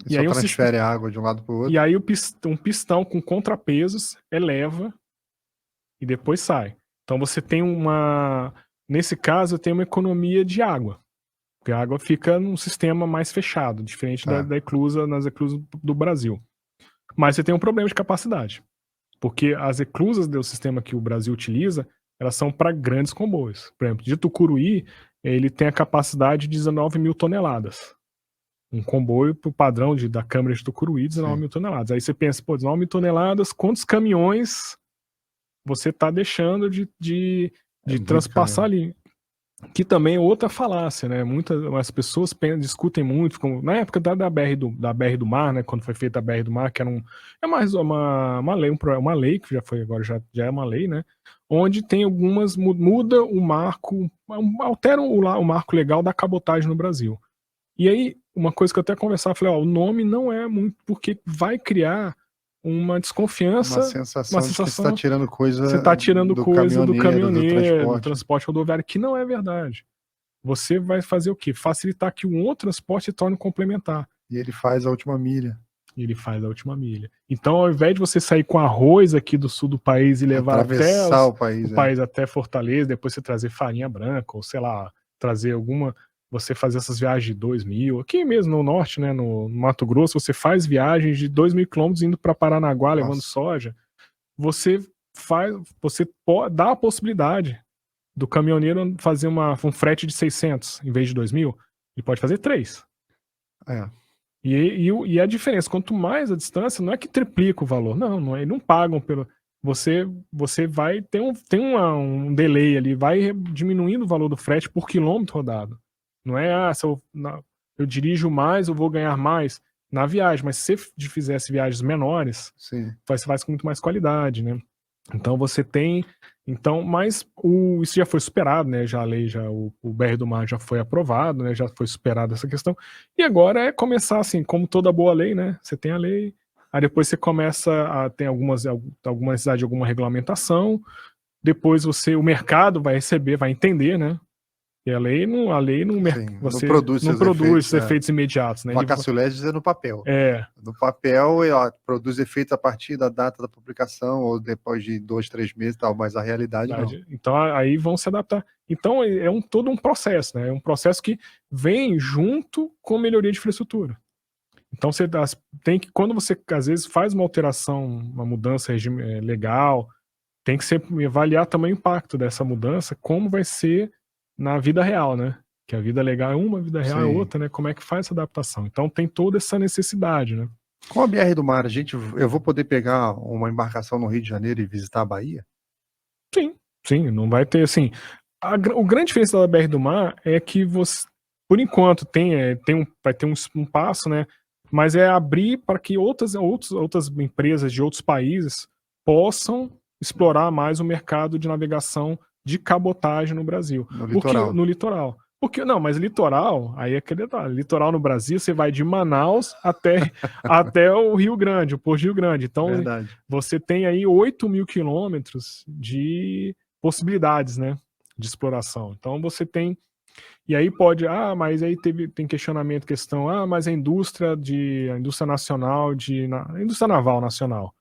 e aí transfere a água de um lado para o outro. E aí um pistão com contrapesos eleva e depois sai. Então você tem nesse caso tem uma economia de água, porque a água fica num sistema mais fechado, diferente da eclusa, nas eclusas do Brasil. Mas você tem um problema de capacidade, porque as eclusas do sistema que o Brasil utiliza, elas são para grandes comboios. Por exemplo, de Tucuruí, ele tem a capacidade de 19 mil toneladas. Um comboio pro padrão da Câmara de Tucuruí, 19 mil toneladas. Aí você pensa, 19 mil toneladas, quantos caminhões você está deixando de transpassar ali? Que também é outra falácia, né? As pessoas discutem muito, como na época da BR do Mar, né? Quando foi feita a BR do Mar, que é mais uma lei que já foi agora, já é uma lei, né? Onde tem algumas, muda o marco, alteram o marco legal da cabotagem no Brasil. E aí, uma coisa que eu até conversava, falei, o nome não é muito, porque vai criar uma desconfiança, uma sensação de que você está tirando coisa, do caminhoneiro, do transporte rodoviário, que não é verdade. Você vai fazer o quê? Facilitar que um outro transporte se torne complementar. E ele faz a última milha. Então, ao invés de você sair com arroz aqui do sul do país e levar até o país até Fortaleza, depois você trazer farinha branca, ou sei lá, trazer você fazer essas viagens de 2.000, aqui mesmo no norte, né, no Mato Grosso, você faz viagens de 2.000 quilômetros indo para Paranaguá levando soja. Você dá a possibilidade do caminhoneiro fazer um frete de 600 em vez de 2.000, ele pode fazer 3. E a diferença, quanto mais a distância, não é que triplica o valor, não é, não pagam pelo... Você vai ter um delay ali, vai diminuindo o valor do frete por quilômetro rodado. Não é, se eu dirijo mais, eu vou ganhar mais na viagem, mas se você fizesse viagens menores, você faz com muito mais qualidade, né? Então você tem... mas isso já foi superado, né? Já a lei, o BR do Mar já foi aprovado, né? Já foi superada essa questão. E agora é começar assim, como toda boa lei, né? Você tem a lei, aí depois você começa a ter alguma necessidade de alguma regulamentação, depois o mercado vai receber, vai entender, né? E a lei não produz efeitos imediatos, né? Vacatio legis é no papel. No papel, produz efeitos a partir da data da publicação ou depois de 2, 3 meses, tal, mas a realidade não. Então aí vão se adaptar. Então é todo um processo, né? É um processo que vem junto com melhoria de infraestrutura. Então você tem que, quando você às vezes faz uma alteração, uma mudança legal, tem que sempre avaliar também o impacto dessa mudança, como vai ser na vida real, né? Que a vida legal é uma, a vida real é outra, né? Como é que faz essa adaptação? Então tem toda essa necessidade, né? Com a BR do Mar, eu vou poder pegar uma embarcação no Rio de Janeiro e visitar a Bahia? Sim, não vai ter, assim... O grande diferença da BR do Mar é que você, por enquanto, vai ter um passo, né? Mas é abrir para que outras empresas de outros países possam explorar mais o mercado de navegação de cabotagem no Brasil. No litoral. Mas litoral, aí é aquele detalhe. Litoral no Brasil, você vai de Manaus até o Rio Grande, o Porto de Rio Grande. Então, você tem aí 8.000 quilômetros de possibilidades, né, de exploração. Então, você tem... E aí pode... mas aí tem questionamento, mas a indústria nacional, a indústria naval nacional,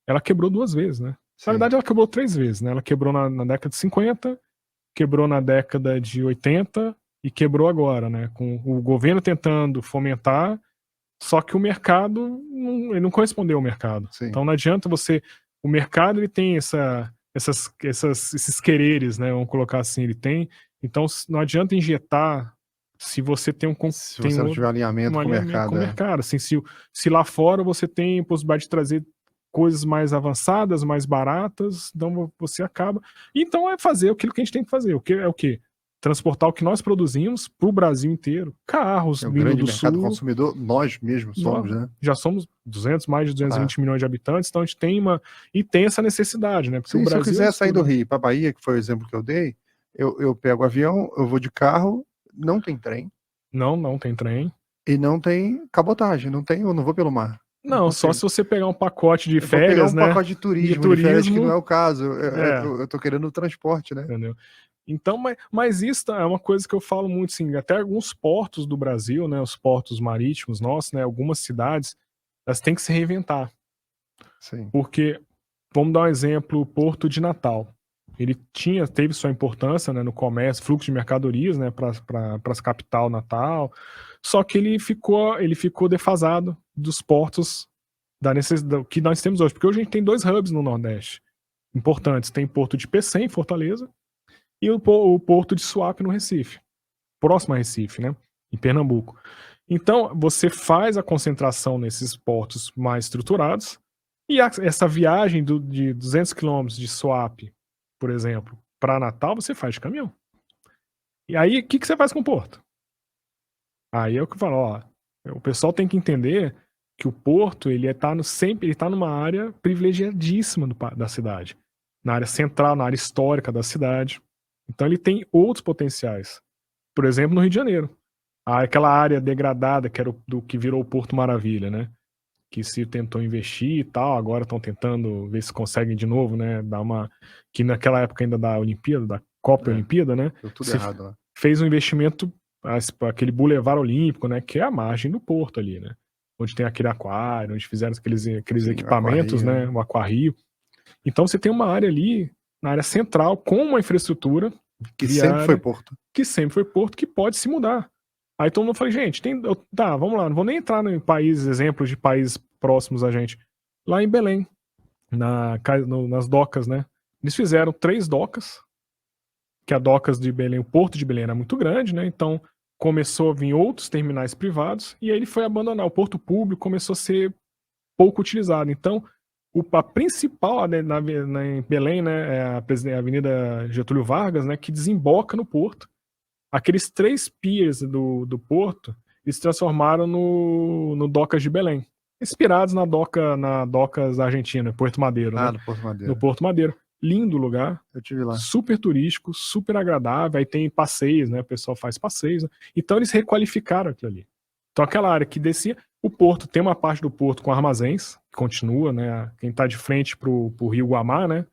ela quebrou 2 vezes, né? Na verdade, ela quebrou 3 vezes, né? Ela quebrou na década de 50, quebrou na década de 80 e quebrou agora, né? Com o governo tentando fomentar, só que o mercado ele não correspondeu ao mercado. Sim. Então não adianta o mercado ele tem esses quereres, né? Vamos colocar assim, ele tem. Então não adianta injetar se você tem se você não tiver alinhamento com o mercado. Com o mercado. Assim, se lá fora você tem possibilidade de trazer coisas mais avançadas, mais baratas, então você acaba. Então é fazer aquilo que a gente tem que fazer. É o quê? Transportar o que nós produzimos para o Brasil inteiro. Carros É um vindo grande do mercado sul. consumidor, nós mesmos somos, né? Já somos mais de 220 milhões de habitantes, então a gente tem essa necessidade, né? Porque Sim, o Brasil, se eu quiser sair do Rio para Bahia, que foi o exemplo que eu dei, eu pego o avião, eu vou de carro, não tem trem. Não tem trem. E não tem cabotagem, eu não vou pelo mar. Não, só se você pegar um pacote de férias, né? Pegar um pacote de turismo, de férias, que não é o caso. Eu tô querendo o transporte, né? Entendeu? Então, mas isso é uma coisa que eu falo muito, assim, até alguns portos do Brasil, né, os portos marítimos nossos, né, algumas cidades, elas têm que se reinventar. Sim. Porque, vamos dar um exemplo, o Porto de Natal. Ele teve sua importância, né, no comércio, fluxo de mercadorias, né, para as capital Natal, só que ele ficou defasado dos portos que nós temos hoje, porque hoje a gente tem 2 hubs no Nordeste importantes, tem Porto de Pecém, em Fortaleza, e o Porto de Suape, no Recife, próximo a Recife, né, em Pernambuco. Então, você faz a concentração nesses portos mais estruturados, e essa viagem de 200 quilômetros de Suape, por exemplo, para Natal, você faz de caminhão. E aí, o que você faz com o porto? Aí é o que eu falo, ó, o pessoal tem que entender que o porto, ele tá numa área privilegiadíssima da cidade. Na área central, na área histórica da cidade. Então ele tem outros potenciais. Por exemplo, no Rio de Janeiro. Aquela área degradada que era do que virou o Porto Maravilha, né? Que se tentou investir e tal, agora estão tentando ver se conseguem de novo, né? Que naquela época ainda da Olimpíada, da Copa Olimpíada, né? Deu tudo errado lá. Fez um investimento, aquele Boulevard Olímpico, né? Que é a margem do porto ali, né? Onde tem aquele aquário, onde fizeram aqueles equipamentos, né? O aquarrio. Então você tem uma área ali, na área central, com uma infraestrutura que sempre foi porto. Que pode se mudar. Aí todo mundo fala, gente, tá, vamos lá, não vou nem entrar em exemplos de países próximos a gente. Lá em Belém, nas docas, né? Eles fizeram 3 docas, que a docas de Belém, o porto de Belém era muito grande, né? Então começou a vir outros terminais privados e aí ele foi abandonar. O porto público começou a ser pouco utilizado. Então, a principal em Belém, né, é a Avenida Getúlio Vargas, né, que desemboca no porto. Aqueles 3 piers do porto, eles se transformaram no Docas de Belém. Inspirados na Docas Argentina, Porto Madeiro, né? No Porto Madeiro. No Porto Madeiro. Lindo lugar. Eu tive lá. Super turístico, super agradável. Aí tem passeios, né? O pessoal faz passeios. Né? Então eles requalificaram aquilo ali. Então aquela área que descia, o porto, tem uma parte do porto com armazéns, que continua, né? Quem está de frente pro Rio Guamá, né?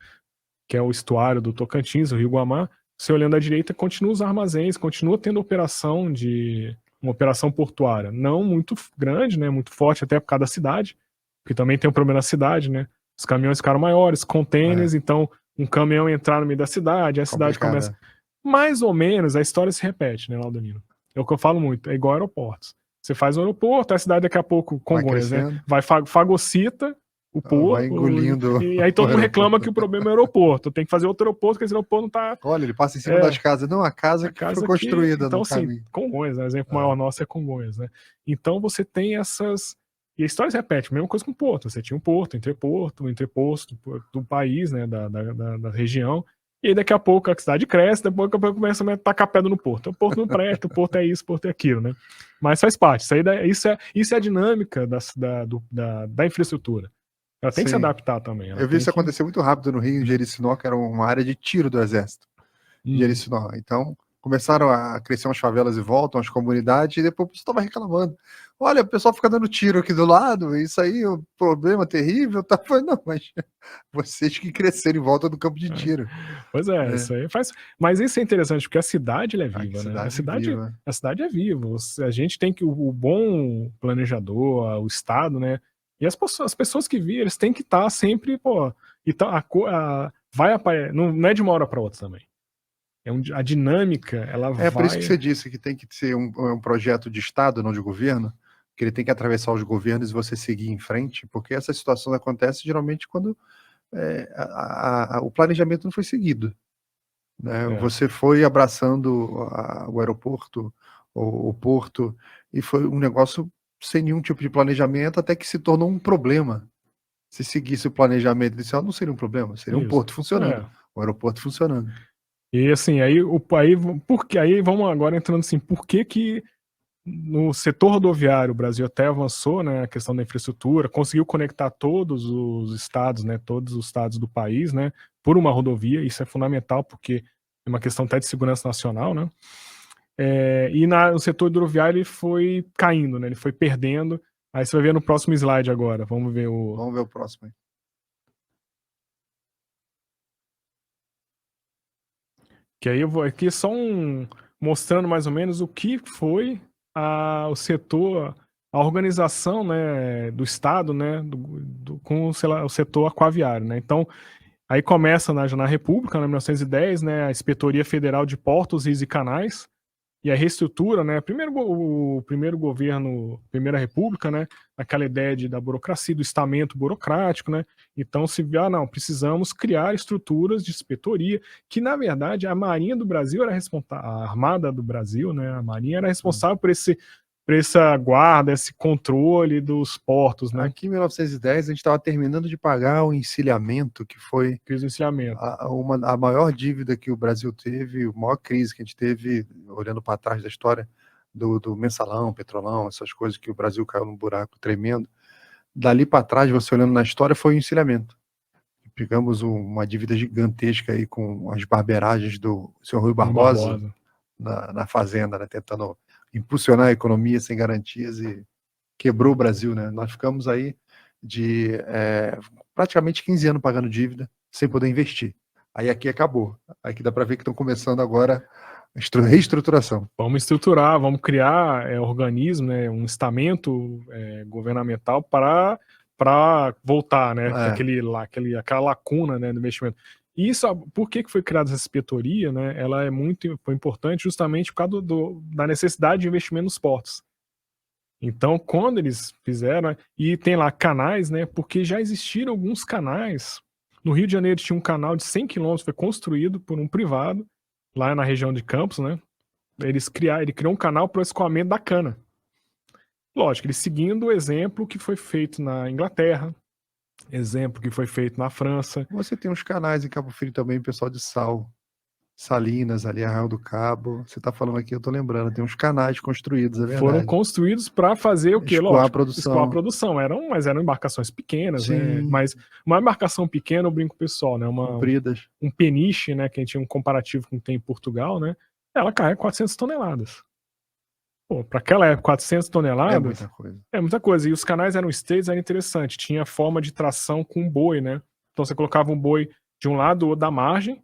Que é o estuário do Tocantins, o Rio Guamá. Você olhando à direita, continua os armazéns, continua tendo uma operação portuária. Não muito grande, né? Muito forte, até por causa da cidade. Porque também tem um problema na cidade, né? Os caminhões ficaram maiores, containers, então um caminhão entrar no meio da cidade, a cidade começa... Mais ou menos, a história se repete, né, Laudanino? É o que eu falo muito, é igual aeroportos. Você faz o aeroporto, a cidade daqui a pouco, Congonhas, né? Vai fagocita o porto. Vai engolindo. E aí todo mundo reclama que o problema é o aeroporto. Tem que fazer outro aeroporto, porque esse aeroporto não tá... Olha, ele passa em cima das casas. Não, a casa que foi construída então, no assim, caminho. Congonhas, né? O exemplo maior nosso é Congonhas, né? Então você tem essas... E a história se repete, mesma coisa com o porto. Você tinha um porto, entreposto do país, né? Da região. E aí daqui a pouco a cidade cresce, daqui a pouco começa a tacar pedra no porto. O porto não presta, o porto é isso, o porto é aquilo, né? Mas faz parte. Isso é a dinâmica da infraestrutura. Ela tem que se adaptar também. Eu vi isso acontecer muito rápido no Rio, em Jericinó, que era uma área de tiro do exército. Jericinó. Então, começaram a crescer umas favelas e volta, umas comunidades, e depois o pessoal estava reclamando. Olha, o pessoal fica dando tiro aqui do lado, isso aí é um problema terrível. Tá? Não, mas vocês que cresceram em volta do campo de tiro. Pois é, isso aí faz. Mas isso é interessante, porque a cidade é viva, né? A cidade é viva. A gente tem que, o bom planejador, o Estado, né? E as pessoas que vivem, eles têm que estar sempre, pô. Então, vai aparecer. Não é de uma hora para outra também. a dinâmica, ela vai... por isso que você disse que tem que ser um projeto de Estado, não de governo, que ele tem que atravessar os governos e você seguir em frente, porque essa situação acontece geralmente quando o planejamento não foi seguido. Né? Você foi abraçando o aeroporto, o porto, e foi um negócio sem nenhum tipo de planejamento, até que se tornou um problema. Se seguisse o planejamento inicial, não seria um problema, seria um porto funcionando, um aeroporto funcionando. E assim, aí vamos agora entrando assim, por que no setor rodoviário o Brasil até avançou, né, a questão da infraestrutura, conseguiu conectar todos os estados, né, todos os estados do país, né, por uma rodovia. Isso é fundamental porque é uma questão até de segurança nacional, né, e no setor hidroviário ele foi caindo, né, ele foi perdendo. Aí você vai ver no próximo slide agora, vamos ver o próximo aí. Que aí eu vou aqui só mostrando mais ou menos o que foi o setor, a organização, né, do Estado, né, com sei lá, o setor aquaviário, né. Então, aí começa na República, né, 1910, né, a Inspetoria Federal de Portos, Rios e Canais, e a reestrutura, né, o primeiro governo, Primeira República, né, aquela ideia da burocracia, do estamento burocrático, né, então se viu, não, precisamos criar estruturas de inspetoria, que na verdade a Marinha do Brasil era responsável, a Armada do Brasil, né, a Marinha era responsável por essa guarda, esse controle dos portos, né. Aqui em 1910 a gente estava terminando de pagar o encilhamento, que foi a maior dívida que o Brasil teve, a maior crise que a gente teve, olhando para trás da história, do mensalão, petrolão, essas coisas que o Brasil caiu num buraco tremendo. Dali para trás, você olhando na história, foi o encilhamento. Pegamos uma dívida gigantesca aí com as barberagens do senhor Rui Barbosa. Na fazenda, né, tentando impulsionar a economia sem garantias, e quebrou o Brasil, né? Nós ficamos aí de praticamente 15 anos pagando dívida sem poder investir. Aí aqui acabou. Aqui dá para ver que estão começando agora a reestruturação. Vamos estruturar, vamos criar organismo, né, um estamento governamental para voltar, né, aquela lacuna, né, do investimento. E isso, por que foi criada essa inspetoria, né? Ela foi importante justamente por causa da necessidade de investimento nos portos. Então, quando eles fizeram, e tem lá canais, né? Porque já existiram alguns canais. No Rio de Janeiro tinha um canal de 100 quilômetros, foi construído por um privado, lá na região de Campos, né? Ele criou um canal para o escoamento da cana. Lógico, ele seguindo o exemplo que foi feito na Inglaterra, exemplo que foi feito na França. Você tem uns canais em Cabo Frio também, pessoal de sal, Salinas, ali, Arraial do Cabo. Você está falando aqui, eu estou lembrando, tem uns canais construídos, é verdade. Foram construídos para fazer o quê? Escoar a produção. Escoar a produção. Mas eram embarcações pequenas, né? Mas uma embarcação pequena, eu brinco com o pessoal, né? Compridas. Um peniche, né? Que a gente tinha um comparativo com o que tem em Portugal, né? Ela carrega 400 toneladas. Pô, para aquela época, 400 toneladas... É muita coisa. É muita coisa. E os canais eram estreitos, era interessante. Tinha forma de tração com boi, né? Então você colocava um boi de um lado da margem,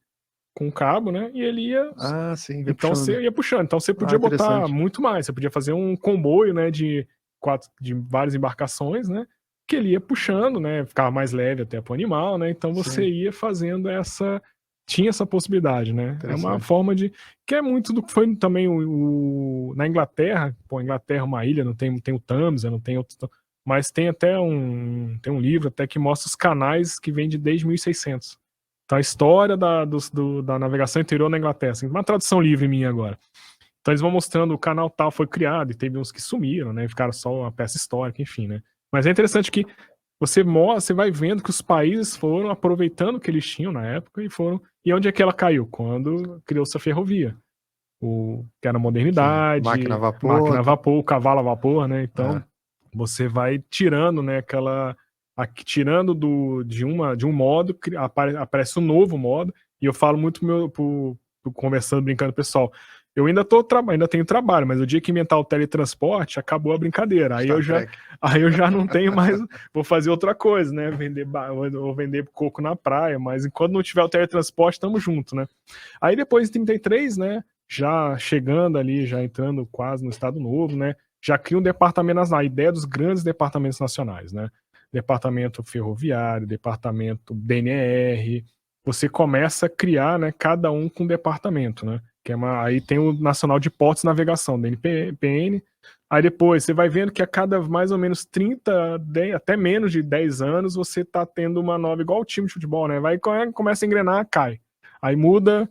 com um cabo, né? E ele ia... sim. Então você ia puxando. Então você podia botar muito mais. Você podia fazer um comboio, né? De várias embarcações, né? Que ele ia puxando, né? Ficava mais leve até pro animal, né? Então você ia fazendo tinha essa possibilidade, né? É uma forma que é muito do que foi também na Inglaterra. Pô, a Inglaterra é uma ilha, não tem o Tâmisa, não tem outro, mas tem até tem um livro até que mostra os canais que vem desde 1600. Então a história da navegação interior na Inglaterra, assim, uma tradução livre minha agora. Então eles vão mostrando o canal tal foi criado, e teve uns que sumiram, né? Ficaram só uma peça histórica, enfim, né? Mas é interessante que você vai vendo que os países foram aproveitando o que eles tinham na época e onde é que ela caiu? Quando criou-se a ferrovia. Que era a modernidade, máquina a vapor, o cavalo a vapor, né? Então, você vai tirando, né, tirando de um modo, aparece um novo modo, e eu falo muito conversando, brincando, pessoal, eu ainda tenho trabalho, mas o dia que inventar o teletransporte, acabou a brincadeira. Aí eu já não tenho mais, vou fazer outra coisa, né? Vou vender coco na praia, mas enquanto não tiver o teletransporte, estamos juntos, né? Aí depois de 33, né? Já chegando ali, já entrando quase no Estado Novo, né? Já cria um departamento nacional, a ideia dos grandes departamentos nacionais, né? Departamento ferroviário, departamento BNR, você começa a criar, né, cada um com um departamento, né? Aí tem o Nacional de Portos e Navegação, da NPN. Aí depois você vai vendo que a cada mais ou menos 30, até menos de 10 anos, você tá tendo uma nova, igual o time de futebol, né? Começa a engrenar, cai. Aí muda,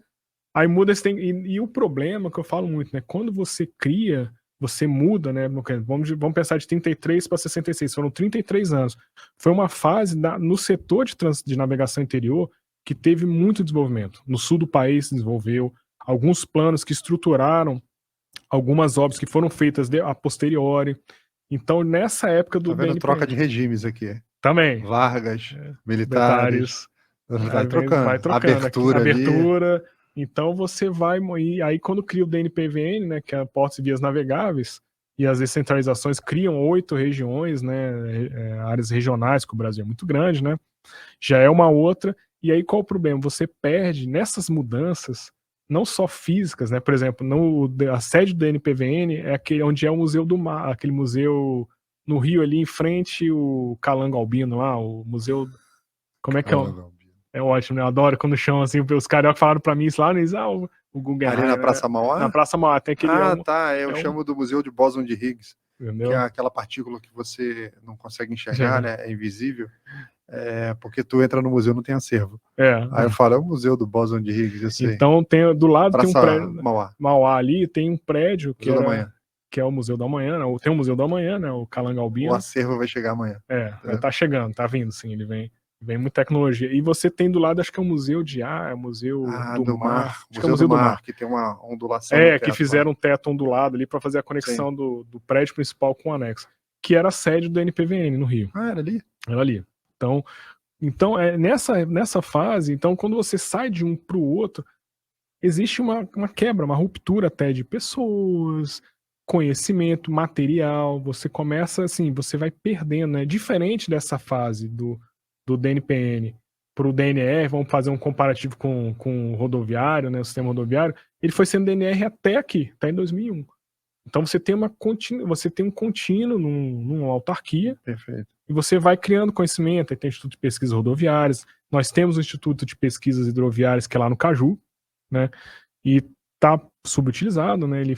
e o problema que eu falo muito, né? Quando você cria, você muda, né? Vamos pensar de 33 para 66, foram 33 anos. Foi uma fase no setor de navegação interior que teve muito desenvolvimento. No sul do país se desenvolveu, alguns planos que estruturaram algumas obras que foram feitas a posteriori. Então, nessa época do DNPN... troca de regimes aqui. Também. Vargas, militares. Vai trocando. Abertura. Então, você vai... E aí, quando cria o DNPVN, né, que é Portos e Vias Navegáveis, e as descentralizações criam 8 regiões, né, áreas regionais, que o Brasil é muito grande, né? Já é uma outra. E aí, qual o problema? Você perde nessas mudanças, não só físicas, né? Por exemplo, a sede do NPVN é aquele onde é o Museu do Mar, aquele museu no Rio ali em frente, o Calango Albino lá, o museu... Como é que é? É ótimo, né? Eu adoro quando chamam assim, os cariocas falaram pra mim isso lá, eles, o Guggenheim. Ali na Praça Mauá? Na Praça Mauá, tem aquele... Eu chamo do Museu de Bóson de Higgs, entendeu? Que é aquela partícula que você não consegue enxergar, né? É invisível. Porque tu entra no museu não tem acervo. Aí eu falo, é o museu do Bóson de Higgs, eu sei. Então do lado Praça tem um prédio Mauá ali, tem um prédio que é o Museu da Manhã, né? Tem o Museu da Manhã, né? O Calango Albino. O acervo vai chegar amanhã. Vai estar chegando, tá vindo, sim, ele vem muita tecnologia. E você tem do lado, acho que é o Museu de Ar, Museu do Mar. Acho que é o Museu do Mar, que tem uma ondulação. Que fizeram um teto ondulado ali para fazer a conexão do prédio principal com o anexo, que era a sede do NPVN no Rio. Era ali? Era ali. Então nessa fase, então quando você sai de um para o outro, existe uma quebra, uma ruptura até de pessoas, conhecimento, material, você começa assim, você vai perdendo, né? Diferente dessa fase do DNPN para o DNR, vamos fazer um comparativo com o rodoviário, né? O sistema rodoviário, ele foi sendo DNR até aqui, até em 2001. Então você tem um contínuo numa autarquia. Perfeito. E você vai criando conhecimento, aí tem o Instituto de Pesquisas Rodoviárias, nós temos o Instituto de Pesquisas Hidroviárias, que é lá no Caju, né, e tá subutilizado, né, ele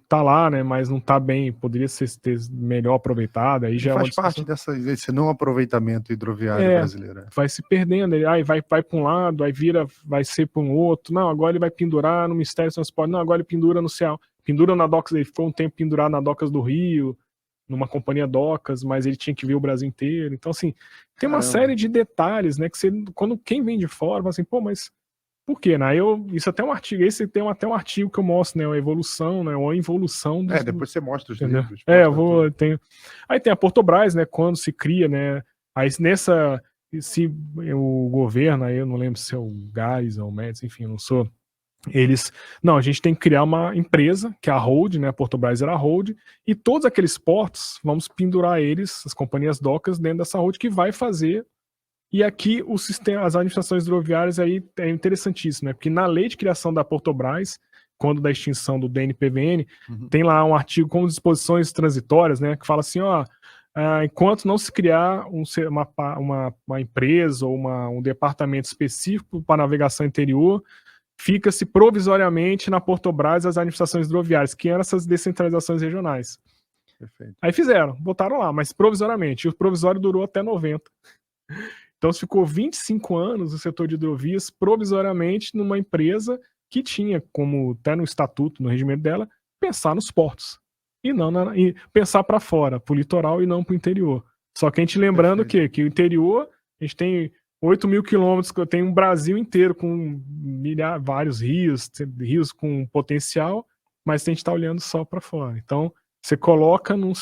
tá lá, né, mas não tá bem, poderia ser melhor aproveitado, aí já faz parte desse não aproveitamento hidroviário brasileiro. Vai se perdendo, aí vai para um lado, aí vai ser para um outro, não, agora ele vai pendurar no Ministério do Transporte, não, agora ele pendura no céu, pendura na Docas, ele ficou um tempo pendurado na Docas do Rio, numa companhia Docas, mas ele tinha que ver o Brasil inteiro. Então, assim, tem uma série de detalhes, né, que quem vem de fora, fala assim, pô, mas por quê, né? Isso até um artigo, até um artigo que eu mostro, né, a evolução, né, ou a involução dos... depois você mostra os livros. Aí tem a Portobras, né, quando se cria, né, aí se o governo, aí eu não lembro se é o Gás ou o Médici, enfim, eu não sou... a gente tem que criar uma empresa, que é a Hold, né, a Portobras era a Hold, e todos aqueles portos, vamos pendurar eles, as companhias docas, dentro dessa Hold, que vai fazer, e aqui as administrações hidroviárias aí é interessantíssimo, né, porque na lei de criação da Portobras, quando da extinção do DNPVN, tem lá um artigo com disposições transitórias, né, que fala assim, enquanto não se criar uma empresa ou um departamento específico para navegação interior, fica-se provisoriamente na Portobras as administrações hidroviárias, que eram essas descentralizações regionais. Perfeito. Aí botaram lá, mas provisoriamente, e o provisório durou até 90. Então ficou 25 anos o setor de hidrovias provisoriamente numa empresa que tinha como, até no estatuto, no regimento dela, pensar nos portos. E pensar para fora, para o litoral e não para o interior. Só que a gente lembrando que o interior, a gente tem 8 mil quilômetros, eu um Brasil inteiro com vários rios com potencial, mas a gente está olhando só para fora. Então, você coloca num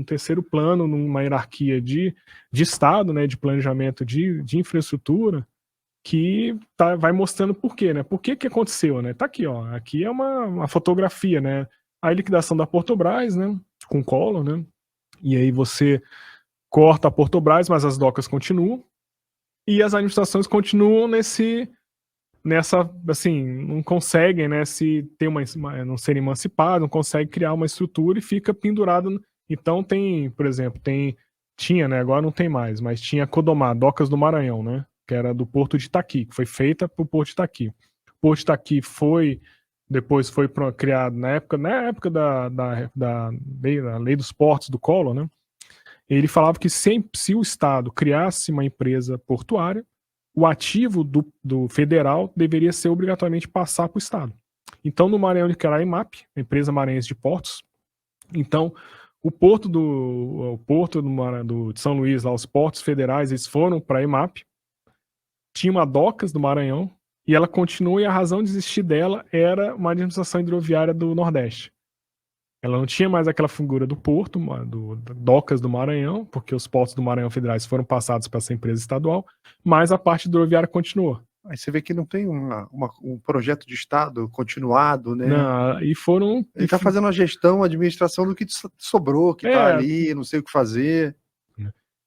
terceiro plano, numa hierarquia de Estado, né, de planejamento de infraestrutura, que vai mostrando por quê, né? Por que aconteceu, né? Tá aqui, ó. Aqui é uma fotografia, né? A liquidação da Portobras, né? Com Collor, né? E aí você corta a Portobras, mas as docas continuam. E as administrações continuam nessa, assim, não conseguem, né, não serem emancipados, não conseguem criar uma estrutura e fica pendurado. Então por exemplo, tinha, né, agora não tem mais, mas tinha a Codomar, Docas do Maranhão, né, que era do Porto de Itaqui, que foi feita para o Porto de Itaqui. O Porto de Itaqui depois foi criado na época da lei dos portos do Collor, né? Ele falava que se o Estado criasse uma empresa portuária, o ativo do federal deveria ser obrigatoriamente passar para o Estado. Então, no Maranhão de Caraimap, a empresa maranhense de portos, então, o porto de São Luís, lá, os portos federais, eles foram para a EMAP, tinha uma docas do Maranhão, e ela continua, e a razão de existir dela era uma administração hidroviária do Nordeste. Ela não tinha mais aquela figura do porto, do docas do Maranhão, porque os portos do Maranhão federais foram passados para essa empresa estadual, mas a parte hidroviária continuou. Aí você vê que não tem um projeto de Estado continuado, né? Não, e foram... Ele está fazendo a gestão, a administração do que sobrou, que está ali, não sei o que fazer.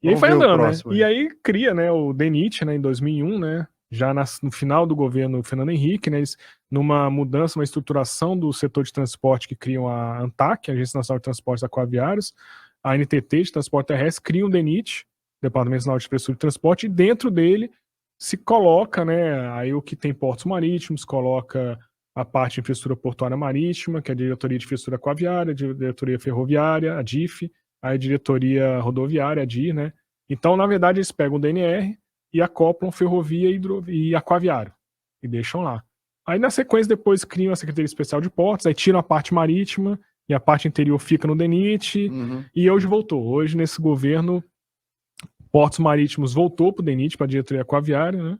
E aí foi andando, né? E aí cria, né, o DENIT, né, em 2001, né? Já no final do governo Fernando Henrique, né, eles, numa mudança, uma estruturação do setor de transporte, que criam a ANTAC, a Agência Nacional de Transportes Aquaviários, a NTT de Transporte Terrestre, criam o DENIT, Departamento Nacional de Infraestrutura de Transporte, e dentro dele se coloca, né, aí o que tem portos marítimos, coloca a parte de infraestrutura portuária marítima, que é a Diretoria de Infraestrutura Aquaviária, a Diretoria Ferroviária, a DIF, a Diretoria Rodoviária, a DIR, né? Então, na verdade, eles pegam o DNR e acoplam ferrovia e aquaviário, e deixam lá. Aí, na sequência, depois criam a Secretaria Especial de Portos, aí tiram a parte marítima, e a parte interior fica no DENIT, e hoje voltou. Hoje, nesse governo, Portos Marítimos voltou para o DENIT, para a Diretoria Aquaviária, né?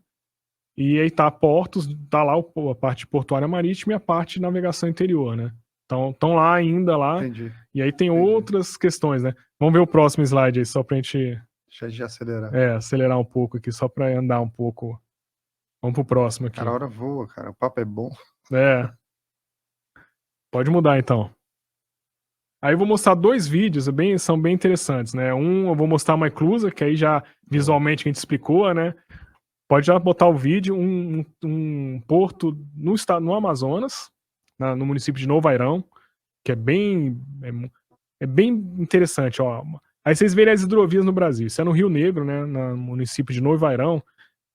E aí tá portos, tá lá a parte portuária marítima e a parte de navegação interior, né? Então, estão lá ainda lá. Entendi. E aí tem outras questões, né? Vamos ver o próximo slide aí, só pra gente... Deixa de acelerar. Acelerar um pouco aqui, só pra andar um pouco. Vamos pro próximo aqui. Cara, a hora voa, cara. O papo é bom. Pode mudar, então. Aí eu vou mostrar 2 vídeos, são bem interessantes, né? Um, eu vou mostrar uma eclusa, que aí já visualmente a gente explicou, né? Pode já botar o vídeo, um porto no Amazonas, no município de Novo Airão, que é bem interessante, ó. Aí vocês verem as hidrovias no Brasil. Isso é no Rio Negro, né, no município de Novo Airão.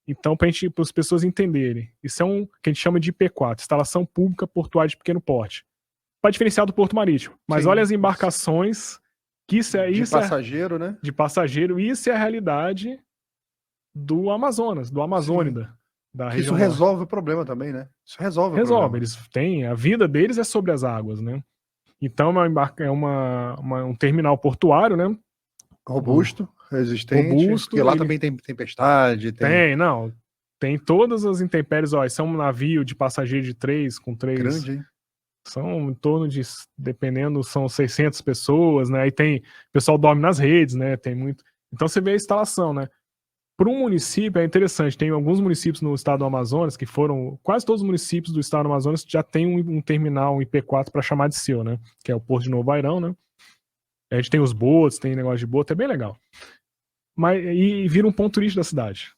Então, para as pessoas entenderem, isso é que a gente chama de IP4, Instalação Pública Portuária de Pequeno Porte, para diferenciar do Porto Marítimo. Mas olha as embarcações, que de passageiro, né? De passageiro, isso é a realidade do Amazonas, do Amazônida. Da região. Isso resolve o problema também, né? Isso resolve o problema. Eles têm, a vida deles é sobre as águas, né? Então é um terminal portuário, né? Robusto, resistente. Porque lá também tem tempestade. Tem todas as intempéries. Ó, isso é um navio de passageiro com 3. Grande, hein? São em torno de, dependendo, são 600 pessoas, né? Aí o pessoal dorme nas redes, né? Tem muito. Então você vê a instalação, né? Para um município é interessante, tem alguns municípios no estado do Amazonas que quase todos os municípios do estado do Amazonas já tem um terminal, um IP4 para chamar de seu, né? Que é o Porto de Novo Airão, né? A gente tem os botos, tem negócio de boto, é bem legal. E vira um ponto turístico da cidade.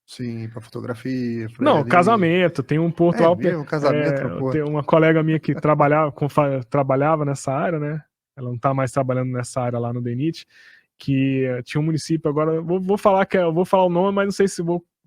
Sim, para fotografia. Casamento, tem um porto lá. Casamento no porto. Tem uma colega minha que trabalhava nessa área, né? Ela não está mais trabalhando nessa área lá no DENIT, que tinha um município, agora vou falar o nome, mas não sei se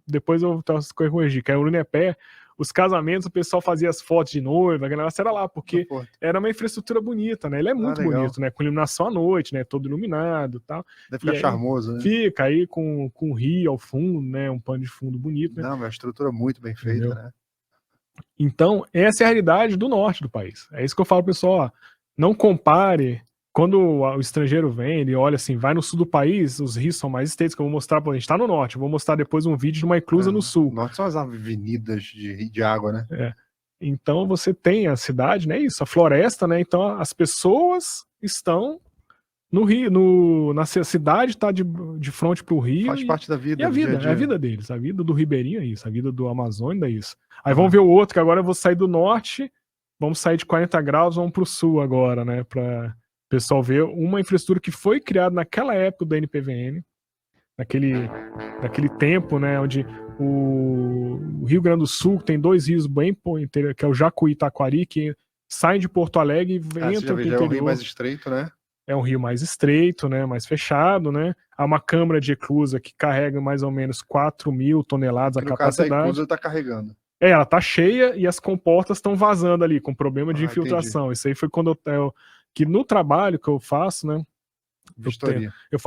depois eu corrigir, que é Urunepé. Os casamentos, o pessoal fazia as fotos de noiva, aquele negócio era lá, porque era uma infraestrutura bonita, né? Ele é muito bonito, né? Com iluminação à noite, né? Todo iluminado e tal. Deve ficar charmoso, né? Fica aí com o rio ao fundo, né? Um pano de fundo bonito, né? Não, mas a estrutura muito bem feita, né? Então, essa é a realidade do norte do país. É isso que eu falo, pessoal, ó, não compare. Quando o estrangeiro vem, ele olha assim, vai no sul do país, os rios são mais estreitos, que eu vou mostrar, a gente tá no norte, eu vou mostrar depois um vídeo de uma eclusa no sul. No norte são as avenidas de água, né? Então você tem a cidade, né, isso, a floresta, né, então as pessoas estão no rio, na cidade está de frente pro rio. Faz parte da vida. E a vida deles, a vida do ribeirinho é isso, a vida do Amazônia é isso. Aí vamos ver o outro, que agora eu vou sair do norte, vamos sair de 40 graus, vamos pro sul agora, né, para pessoal ver uma infraestrutura que foi criada naquela época do NPVN, naquele tempo, né, onde o Rio Grande do Sul tem 2 rios bem que é o Jacuí e Taquari, que saem de Porto Alegre e entram pro interior. É o rio mais estreito, né? é um rio mais estreito, né, mais fechado, né? Há uma câmara de eclusa que carrega mais ou menos 4.000 toneladas a capacidade. No caso, a eclusa está carregando. Ela tá cheia e as comportas estão vazando ali, com problema de infiltração. Entendi. Isso aí foi quando que no trabalho que eu faço, né? Vistoria. Eu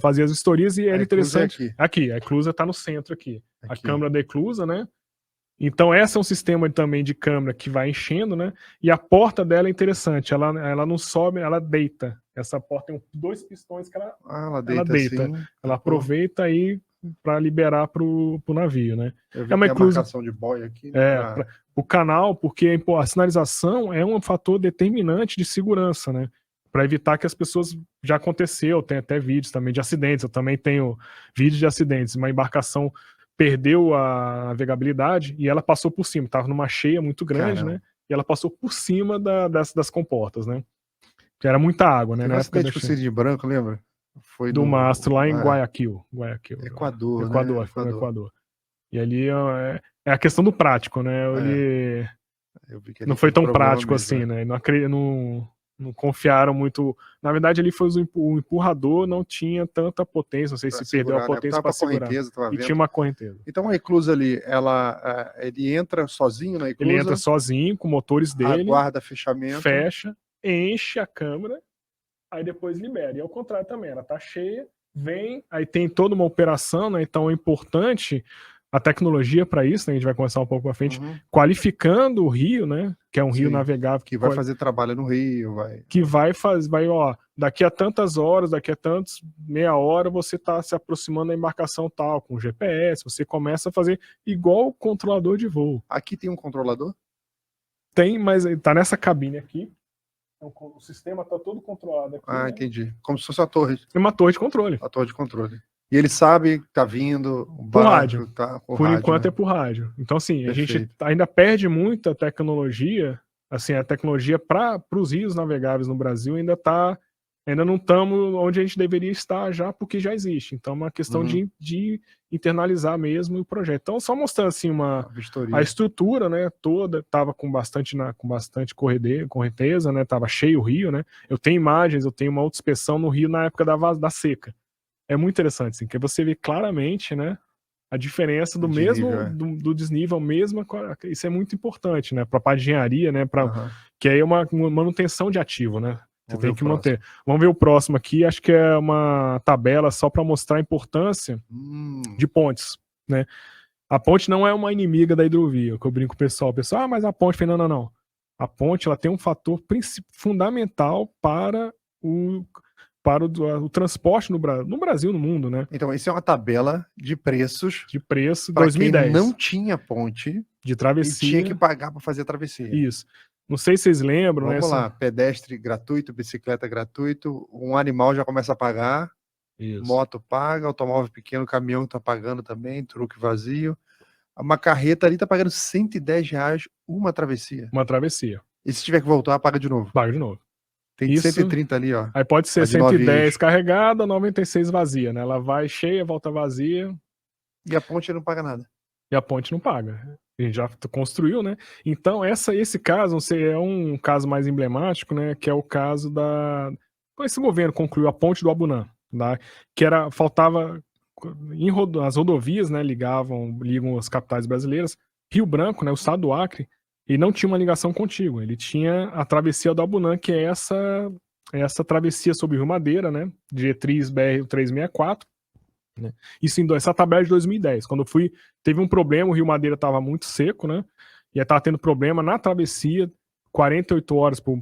fazia as vistorias e era interessante. É aqui, a eclusa tá no centro aqui. A câmara da eclusa, né? Então essa é um sistema também de câmara que vai enchendo, né? E a porta dela é interessante, ela não sobe, ela deita. Essa porta tem 2 pistões que ela deita. Assim, ela aproveita aí para liberar pro navio, né? É uma marcação de boia aqui. Né? O canal, porque a sinalização é um fator determinante de segurança, né? Para evitar que as pessoas, já aconteceu, tem até vídeos também de acidentes, eu também tenho vídeos de acidentes, uma embarcação perdeu a navegabilidade e ela passou por cima, estava numa cheia muito grande, né? E ela passou por cima das comportas, né? Que era muita água, né? Na época com o Cisne Branco, lembra? Foi do mastro lá em Guayaquil. Equador. E ali é a questão do prático, né? Ele não foi tão prático assim, né? Não confiaram muito. Na verdade, ali foi o empurrador, não tinha tanta potência. Não sei se perdeu a potência para segurar. E tinha uma correnteza. Então a eclusa ali, ele entra sozinho na eclusa? Ele entra sozinho, com motores dele. Aguarda fechamento. Fecha, enche a câmara, aí depois libera. E ao contrário também, ela tá cheia, vem, aí tem toda uma operação, né? Então é importante a tecnologia para isso, né? A gente vai conversar um pouco para frente, qualificando o rio, né? Que é um rio navegável. Que vai fazer trabalho no rio, que vai, ó, daqui a tantas horas, daqui a meia hora, você tá se aproximando da embarcação tal, com GPS, você começa a fazer igual o controlador de voo. Aqui tem um controlador? Tem, mas tá nessa cabine aqui. O sistema tá todo controlado aqui. Né? Entendi. Como se fosse uma torre. É uma torre de controle. A torre de controle. E ele sabe que tá vindo por rádio. Por rádio, enquanto, né? É por rádio. Então, assim, a gente ainda perde muita tecnologia, assim, a tecnologia para os rios navegáveis no Brasil ainda não estamos onde a gente deveria estar já, porque já existe. Então, é uma questão de internalizar mesmo o projeto. Então, só mostrando assim a estrutura, né, toda, estava com bastante correnteza, né, estava cheio o rio, né. Eu tenho imagens, eu tenho uma autoinspeção no rio na época da seca. É muito interessante, assim, que você vê claramente, né, a diferença do do desnível mesmo. Isso é muito importante, né, para a engenharia, né, que aí é uma manutenção de ativo, né. Você tem que manter. Vamos ver o próximo aqui. Acho que é uma tabela só para mostrar a importância de pontes, né? A ponte não é uma inimiga da hidrovia, que eu brinco com o pessoal. Mas a ponte, não. A ponte, ela tem um fator fundamental para o transporte no Brasil, no mundo, né? Então, isso é uma tabela de preços. De preço, para 2010. Quem não tinha ponte de travessia. E tinha que pagar para fazer a travessia. Isso. Não sei se vocês lembram, Vamos lá, pedestre gratuito, bicicleta gratuito, um animal já começa a pagar, moto paga, automóvel pequeno, caminhão tá pagando também, truque vazio. Uma carreta ali tá pagando R$110 uma travessia. Uma travessia. E se tiver que voltar, paga de novo? Paga de novo. Tem isso, 130 ali, ó. Aí pode ser 110 carregada, 96 vazia, né? Ela vai cheia, volta vazia. E a ponte não paga nada. E a ponte não paga. A gente já construiu, né? Então, esse caso é um caso mais emblemático, né? Que é o caso esse governo concluiu a ponte do Abunã, tá? Que faltava as rodovias, né? Ligam as capitais brasileiras. Rio Branco, né? O estado do Acre, e não tinha uma ligação contigo. Ele tinha a travessia do Abunã, que é essa travessia sobre o Rio Madeira, né? Diretriz BR-364. Né? Essa tabela de 2010, quando eu fui, teve um problema, o Rio Madeira estava muito seco, né? E estava tendo problema na travessia, 48 horas para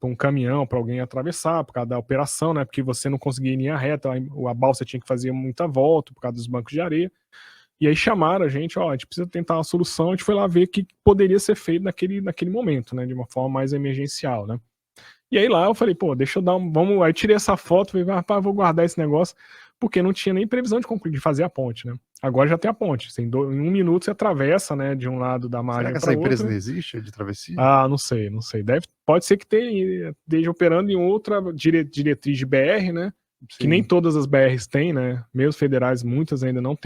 um caminhão, para alguém atravessar, por causa da operação, né? Porque você não conseguia ir em linha reta, a balsa tinha que fazer muita volta por causa dos bancos de areia. E aí chamaram a gente, a gente precisa tentar uma solução. A gente foi lá ver o que poderia ser feito naquele momento, né? De uma forma mais emergencial, né? E aí lá eu falei, deixa eu dar aí tirei essa foto, falei, rapaz, vou guardar esse negócio, porque não tinha nem previsão de fazer a ponte, né? Agora já tem a ponte, em 1 minuto você atravessa, né, de um lado da margem para o outro. Será que essa empresa não existe, de travessia? Não sei. Pode ser que esteja operando em outra diretriz de BR, né? Sim. Que nem todas as BRs têm, né? Mesmo federais, muitas ainda não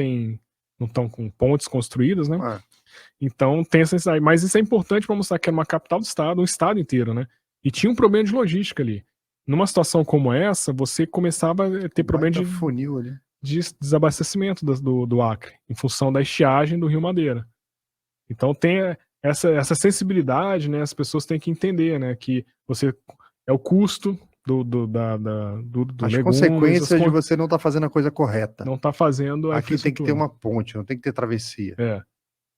estão com pontes construídas, né? Então tem essa necessidade. Mas isso é importante para mostrar que era uma capital do estado, um estado inteiro, né? E tinha um problema de logística ali. numa situação como essa, você começava a ter problema de funil ali. Desabastecimento do Acre, em função da estiagem do Rio Madeira. Então tem essa sensibilidade, né? As pessoas têm que entender, né? Que é o custo do as legumes, consequências de você não estar fazendo a coisa correta. Não está fazendo a Aqui tem que ter uma ponte, não tem que ter travessia.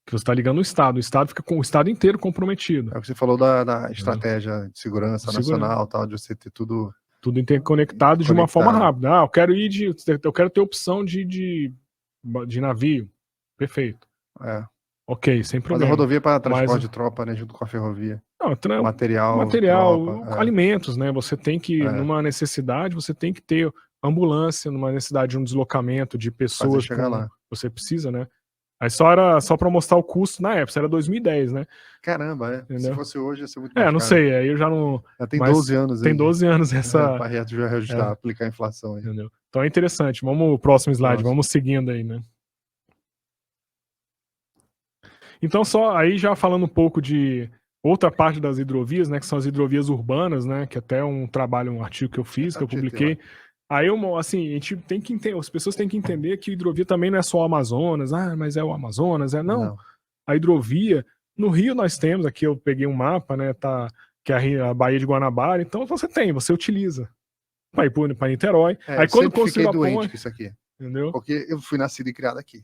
Que você está ligando o Estado fica com o Estado inteiro comprometido. É o que você falou da estratégia de segurança nacional, tal, de você ter tudo interconectado de uma forma rápida. Eu quero ter opção de navio. Perfeito. Ok, sem problema. Mas a rodovia para transporte de tropa, né, junto com a ferrovia. Não, material, tropa, alimentos, né? Você tem que, numa necessidade, você tem que ter ambulância, numa necessidade de um deslocamento de pessoas. Chegar lá. Você precisa, né? Aí só para mostrar o custo na época, isso era 2010, né? Caramba, se fosse hoje ia ser muito mais caro. Não sei, aí eu já não... Já tem 12 anos aí. Tem 12 anos essa... Para reajustar, aplicar a inflação aí. Entendeu? Então é interessante. Vamos pro próximo slide, vamos seguindo aí, né? Então aí já falando um pouco de outra parte das hidrovias, né? Que são as hidrovias urbanas, né? Que até um artigo que eu fiz, que eu publiquei. Aí, assim, a gente tem que entender, as pessoas têm que entender que a hidrovia também não é só o Amazonas, mas é o Amazonas, não. A hidrovia, no Rio nós temos, aqui eu peguei um mapa, né, que é a Baía de Guanabara, então você utiliza para ir para Niterói. Aí quando construiu a ponte, com isso aqui, entendeu? Porque eu fui nascido e criado aqui.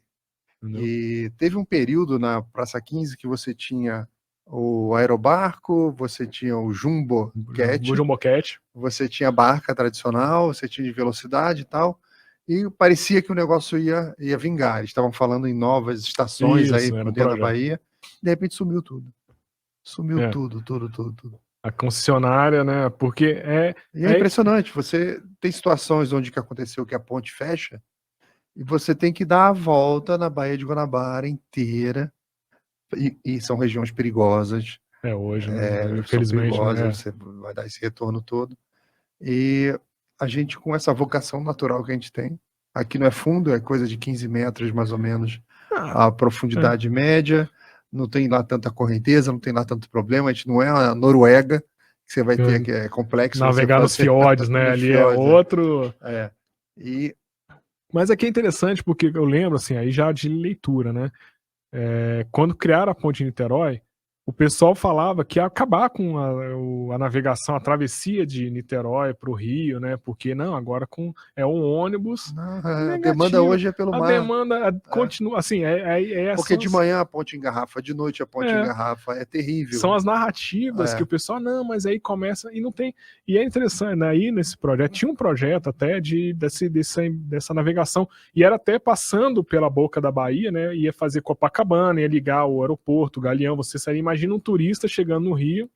Entendeu? E teve um período na Praça 15 que você tinha o aerobarco, você tinha o Jumbo Cat, você tinha barca tradicional, você tinha de velocidade e tal, e parecia que o negócio ia vingar. Eles estavam falando em novas estações aí por dentro da Bahia, de repente sumiu tudo. Sumiu tudo. A concessionária, né, porque E é impressionante, você tem situações onde que aconteceu que a ponte fecha, e você tem que dar a volta na Baía de Guanabara inteira, e são regiões perigosas. Hoje, né? Infelizmente, você vai dar esse retorno todo. E a gente, com essa vocação natural que a gente tem, aqui não é fundo, é coisa de 15 metros mais ou menos a profundidade média, não tem lá tanta correnteza, não tem lá tanto problema, a gente não é a Noruega, que você vai ter, que é complexo. Navegar nos fiordes, né? Ali é outro. Mas aqui é interessante porque eu lembro, assim, aí já de leitura, né? Quando criaram a ponte de Niterói, o pessoal falava que ia acabar com a navegação, a travessia de Niterói para o Rio, né? Porque agora é um ônibus. A demanda hoje é pelo mar. A demanda continua, assim, porque de manhã a ponte engarrafa, de noite a ponte engarrafa, é terrível. São as narrativas que o pessoal, mas aí começa e não tem. E é interessante, né? Aí nesse projeto, tinha um projeto até dessa navegação, e era até passando pela boca da Bahia, né? Ia fazer Copacabana, ia ligar o aeroporto, o Galeão, você seria, imagina um turista chegando no Rio,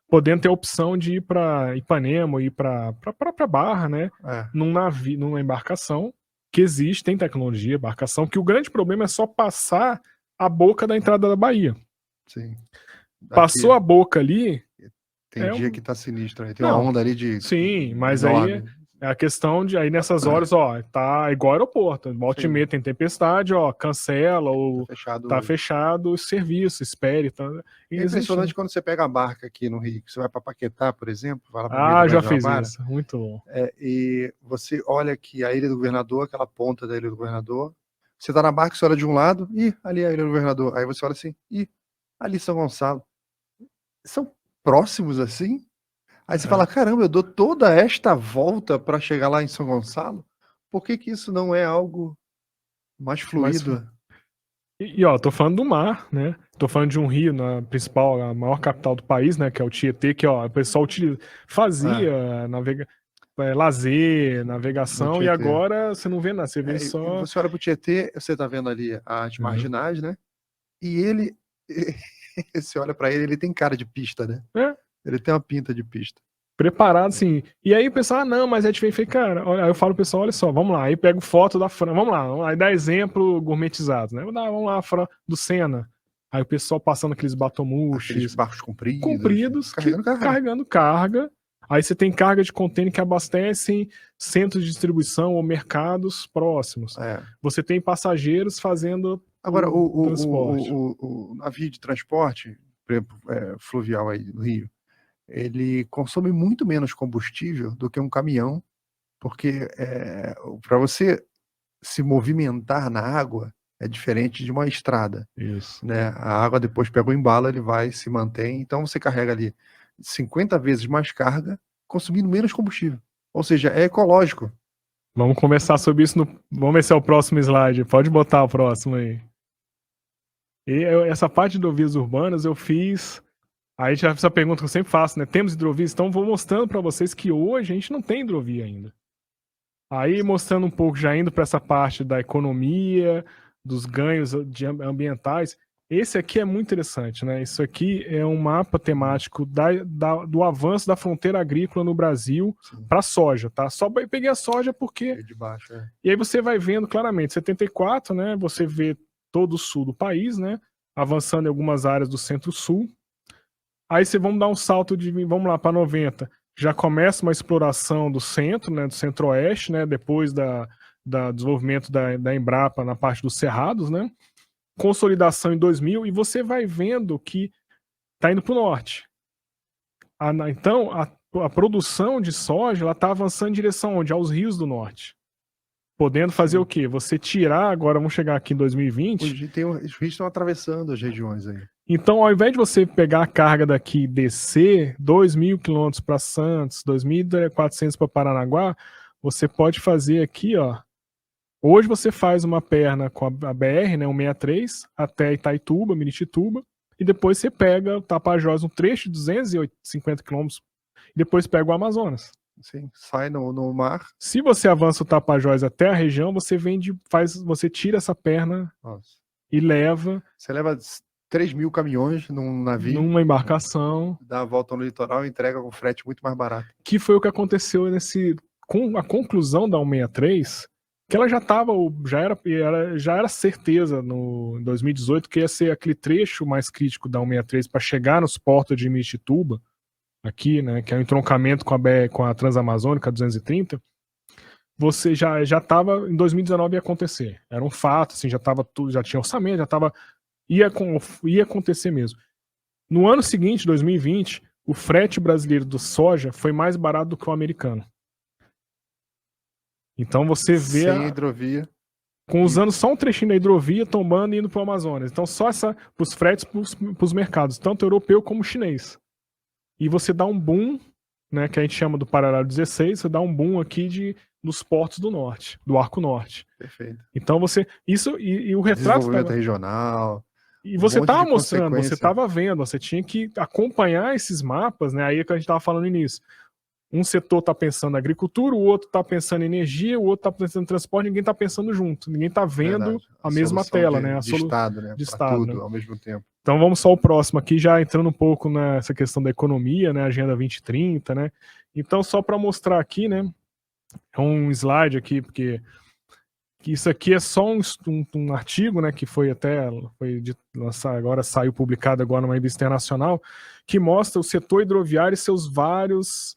podendo ter a opção de ir para Ipanema, ir para Barra, né? Num navio, numa embarcação que existe, tem tecnologia, embarcação, que o grande problema é só passar a boca da entrada da Bahia. Sim. Passou a boca ali. Tem dia que tá sinistro, aí tem uma onda ali de. Sim, mas aí é a questão de aí nessas horas, tá igual aeroporto. Volta e meia tem tempestade, cancela, ou tá fechado o serviço, espere. Tá, é impressionante quando você pega a barca aqui no Rio, que você vai para Paquetá, por exemplo. Vai lá já fiz isso, muito bom. E você olha que a Ilha do Governador, aquela ponta da Ilha do Governador, você tá na barca, você olha de um lado, ali é a Ilha do Governador. Aí você olha assim, ali São Gonçalo. São próximos assim? Aí você fala, caramba, eu dou toda esta volta para chegar lá em São Gonçalo? Por que isso não é algo mais fluido? Tô falando do mar, né? Tô falando de um rio, a maior capital do país, né? Que é o Tietê, que o pessoal fazia lazer, navegação, e agora você não vê nada, você vê só... Você olha pro Tietê, você tá vendo ali as marginais, né? E ele, você olha para ele tem cara de pista, né? Ele tem uma pinta de pista. Preparado, assim. E aí o pessoal, não, mas é diferente. Cara, aí eu falo pro pessoal, olha só, vamos lá. Aí pego foto da Fran, vamos lá. Aí dá exemplo gourmetizado, né? Vamos lá, Fran, do Senna. Aí o pessoal passando aqueles batomuxes. Aqueles barcos compridos carregando carga. Aí você tem carga de contêiner que abastecem centros de distribuição ou mercados próximos. Você tem passageiros fazendo agora, o navio de transporte, por exemplo, fluvial aí no Rio, ele consome muito menos combustível do que um caminhão, porque para você se movimentar na água é diferente de uma estrada. Isso. Né? A água depois pega o embalo, ele vai, se mantém, então você carrega ali 50 vezes mais carga, consumindo menos combustível. Ou seja, é ecológico. Vamos conversar sobre isso Vamos ver se é o próximo slide. Pode botar o próximo aí. E essa parte de hidrovias urbanas eu fiz. Aí já essa pergunta que eu sempre faço, né? Temos hidrovias? Então vou mostrando para vocês que hoje a gente não tem hidrovia ainda. Aí mostrando um pouco, já indo para essa parte da economia, dos ganhos ambientais. Esse aqui é muito interessante, né? Isso aqui é um mapa temático do avanço da fronteira agrícola no Brasil para soja, tá? Só peguei a soja porque... De baixo, E aí você vai vendo claramente, 74, né? Você vê todo o sul do país, né? Avançando em algumas áreas do centro-sul. Aí vamos dar um salto vamos lá, para 90. Já começa uma exploração do centro, né? Do centro-oeste, né? Depois do desenvolvimento da Embrapa na parte dos cerrados, né? Consolidação em 2000, e você vai vendo que está indo para o norte. Então, a produção de soja está avançando em direção onde? Aos rios do norte. Podendo fazer o quê? Você tirar, agora vamos chegar aqui em 2020... Os rios estão atravessando as regiões aí. Então, ao invés de você pegar a carga daqui e descer 2.000 quilômetros para Santos, 2.400 para Paranaguá, você pode fazer aqui, ó. Hoje você faz uma perna com a BR, né, 163, até Itaituba, Miritituba, e depois você pega o Tapajós, um trecho de 250 quilômetros, e depois pega o Amazonas. Sim, sai no mar. Se você avança o Tapajós até a região, você você tira essa perna. Nossa. E leva... Você leva 3.000 caminhões num navio. Numa embarcação. Dá a volta no litoral e entrega com frete muito mais barato. Que foi o que aconteceu com a conclusão da 163, que ela já era certeza em 2018 que ia ser aquele trecho mais crítico da 163 para chegar nos portos de Miritituba, aqui, né, que é o entroncamento com a Transamazônica 230. Você já estava em 2019 ia acontecer. Era um fato, assim, já estava tudo, já tinha orçamento, ia acontecer mesmo. No ano seguinte, 2020, o frete brasileiro do soja foi mais barato do que o americano. Então você vê... Sem hidrovia. Usando só um trechinho da hidrovia, tombando e indo para o Amazonas. Então só os fretes para os mercados, tanto europeu como chinês. E você dá um boom, né, que a gente chama do paralelo 16, você dá um boom aqui nos portos do norte, do Arco Norte. Perfeito. Então você... e o retrato... Desenvolvimento regional... E você estava mostrando, você estava vendo, você tinha que acompanhar esses mapas, né? Aí é que a gente estava falando nisso. Um setor está pensando na agricultura, o outro está pensando em energia, o outro está pensando em transporte, ninguém está pensando junto, ninguém está vendo a mesma tela, né? De Estado, né? De Estado, tudo, né? ao mesmo tempo. Então vamos só ao próximo aqui, já entrando um pouco nessa questão da economia, né? Agenda 2030, né? Então só para mostrar aqui, né? É um slide aqui, porque isso aqui é só um artigo, né, que foi agora saiu publicado agora numa revista internacional, que mostra o setor hidroviário e seus vários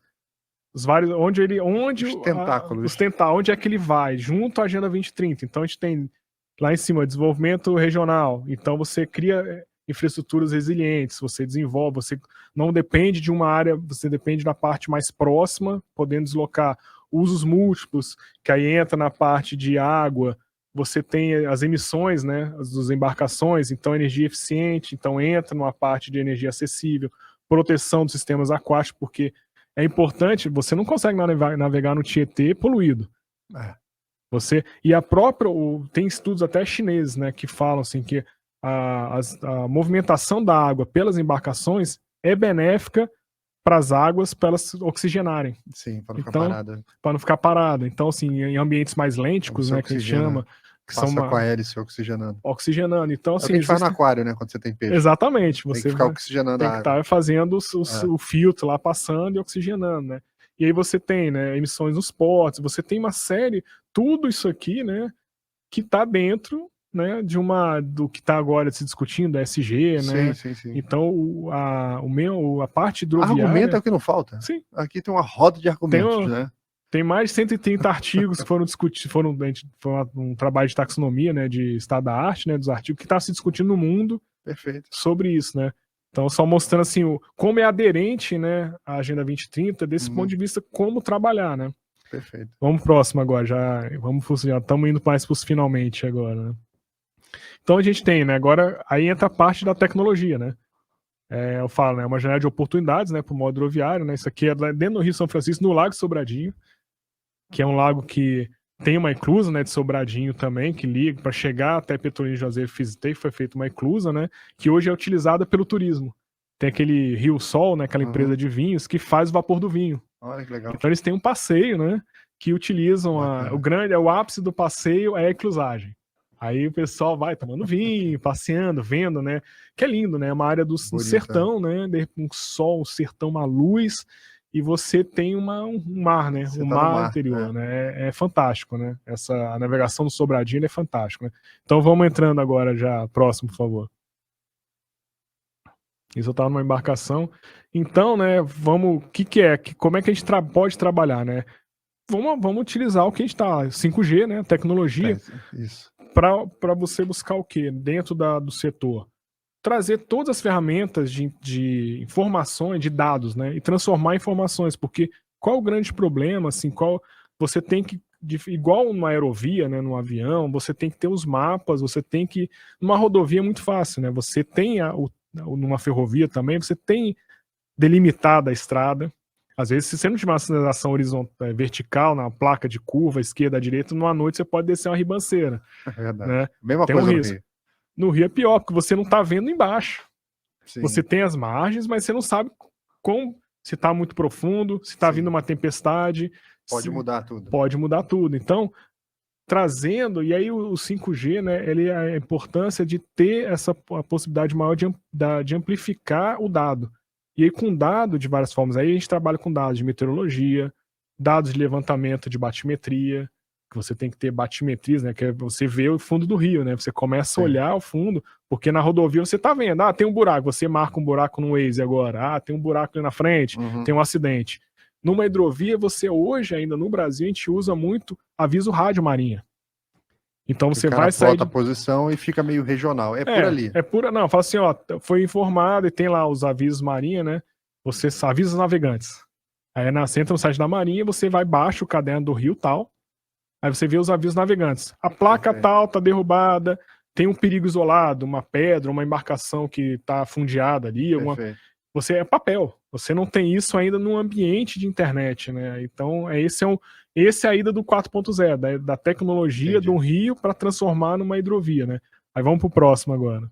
onde os tentáculos. Onde é que ele vai, junto à Agenda 2030. Então a gente tem lá em cima desenvolvimento regional, então você cria infraestruturas resilientes, você desenvolve, você não depende de uma área, você depende da parte mais próxima, podendo deslocar usos múltiplos, que aí entra na parte de água, você tem as emissões, né, das embarcações, então energia eficiente, então entra numa parte de energia acessível, proteção dos sistemas aquáticos, porque é importante, você não consegue navegar no Tietê poluído. Tem estudos até chineses, né, que falam assim, que a movimentação da água pelas embarcações é benéfica para as águas, para elas oxigenarem. Sim, para não ficar parada. Para não ficar parada. Então, assim, em ambientes mais lênticos, né, que a gente chama... Que passa com a hélice oxigenando. Oxigenando. Então, assim, é o que a gente faz no aquário, né, quando você tem peixe. Exatamente. Você tem que ficar oxigenando a água. Tem que estar fazendo o filtro lá, passando e oxigenando, né. E aí você tem, né, emissões nos portos, você tem uma série, tudo isso aqui, né, que está dentro, né, do que está agora se discutindo, da SG, né? Sim. Então, a parte hidroviária... Argumento é o que não falta. Sim. Aqui tem uma roda de argumentos, né? Tem mais de 130 artigos que foram discutidos, foi um trabalho de taxonomia, né, de estado da arte, né, dos artigos que está se discutindo no mundo. Perfeito. Sobre isso, né? Então, só mostrando assim, como é aderente, né, à Agenda 2030, desse ponto de vista, como trabalhar, né? Perfeito. Vamos pro próximo agora, já estamos indo mais para os finalmente agora, né? Então a gente tem, né, agora, aí entra a parte da tecnologia, né? Eu falo, né, uma janela de oportunidades, né, para o modo hidroviário, né? Isso aqui é dentro do Rio São Francisco, no Lago Sobradinho, que é um lago que tem uma eclusa, né, de Sobradinho também, que liga para chegar até Petrolina de Juazeiro, visitei, foi feita uma eclusa, né, que hoje é utilizada pelo turismo. Tem aquele Rio Sol, né, aquela empresa de vinhos, que faz o vapor do vinho. Olha que legal. Então eles têm um passeio, né, que utilizam o ápice do passeio é a eclusagem. Aí o pessoal vai tomando vinho, passeando, vendo, né, que é lindo, né, é uma área do sertão, né, um sol, um sertão, uma luz, e você tem um mar, né? O mar interior, né? É fantástico, né? A navegação do Sobradinho é fantástico, né? Então vamos entrando agora já, próximo, por favor. Isso eu estava numa embarcação. Então, né, vamos, como é que a gente pode trabalhar, né? Vamos utilizar o que a gente está, 5G, né? Tecnologia, para você buscar o quê? Dentro do setor. Trazer todas as ferramentas de informações, de dados, né, e transformar em informações, porque qual o grande problema, assim, você tem que, igual numa aerovia, né, num avião, você tem que ter os mapas, você tem que, numa rodovia é muito fácil, né, você tem, numa ferrovia também, você tem delimitada a estrada, às vezes se você não tiver uma sinalização vertical, na placa de curva, esquerda, direita, numa noite você pode descer uma ribanceira. É verdade. Né? Mesma coisa no Rio. No Rio é pior, porque você não está vendo embaixo. Sim. Você tem as margens, mas você não sabe se está muito profundo, se está vindo uma tempestade. Pode mudar tudo. Pode mudar tudo. Então, trazendo, e aí o 5G, né, a importância de ter a possibilidade maior de amplificar o dado. E aí com dado de várias formas, aí a gente trabalha com dados de meteorologia, dados de levantamento de batimetria, que você tem que ter batimetrias, né, que é você vê o fundo do rio, né, você começa a olhar o fundo, porque na rodovia você tá vendo, tem um buraco, você marca um buraco no Waze agora, tem um buraco ali na frente, tem um acidente. Numa hidrovia, você hoje ainda no Brasil, a gente usa muito aviso rádio marinha. Então você vai sair a posição e fica meio regional, por ali. Não, fala assim, foi informado e tem lá os avisos marinha, né, você avisa os navegantes. Aí você entra no site da marinha, você vai baixa o caderno do rio tal, aí você vê os avisos navegantes. A placa tal tá derrubada, tem um perigo isolado, uma pedra, uma embarcação que tá fundeada ali. Você é papel. Você não tem isso ainda no ambiente de internet, né? Então, esse é a ida do 4.0, da tecnologia do rio para transformar numa hidrovia, né? Aí vamos pro próximo agora.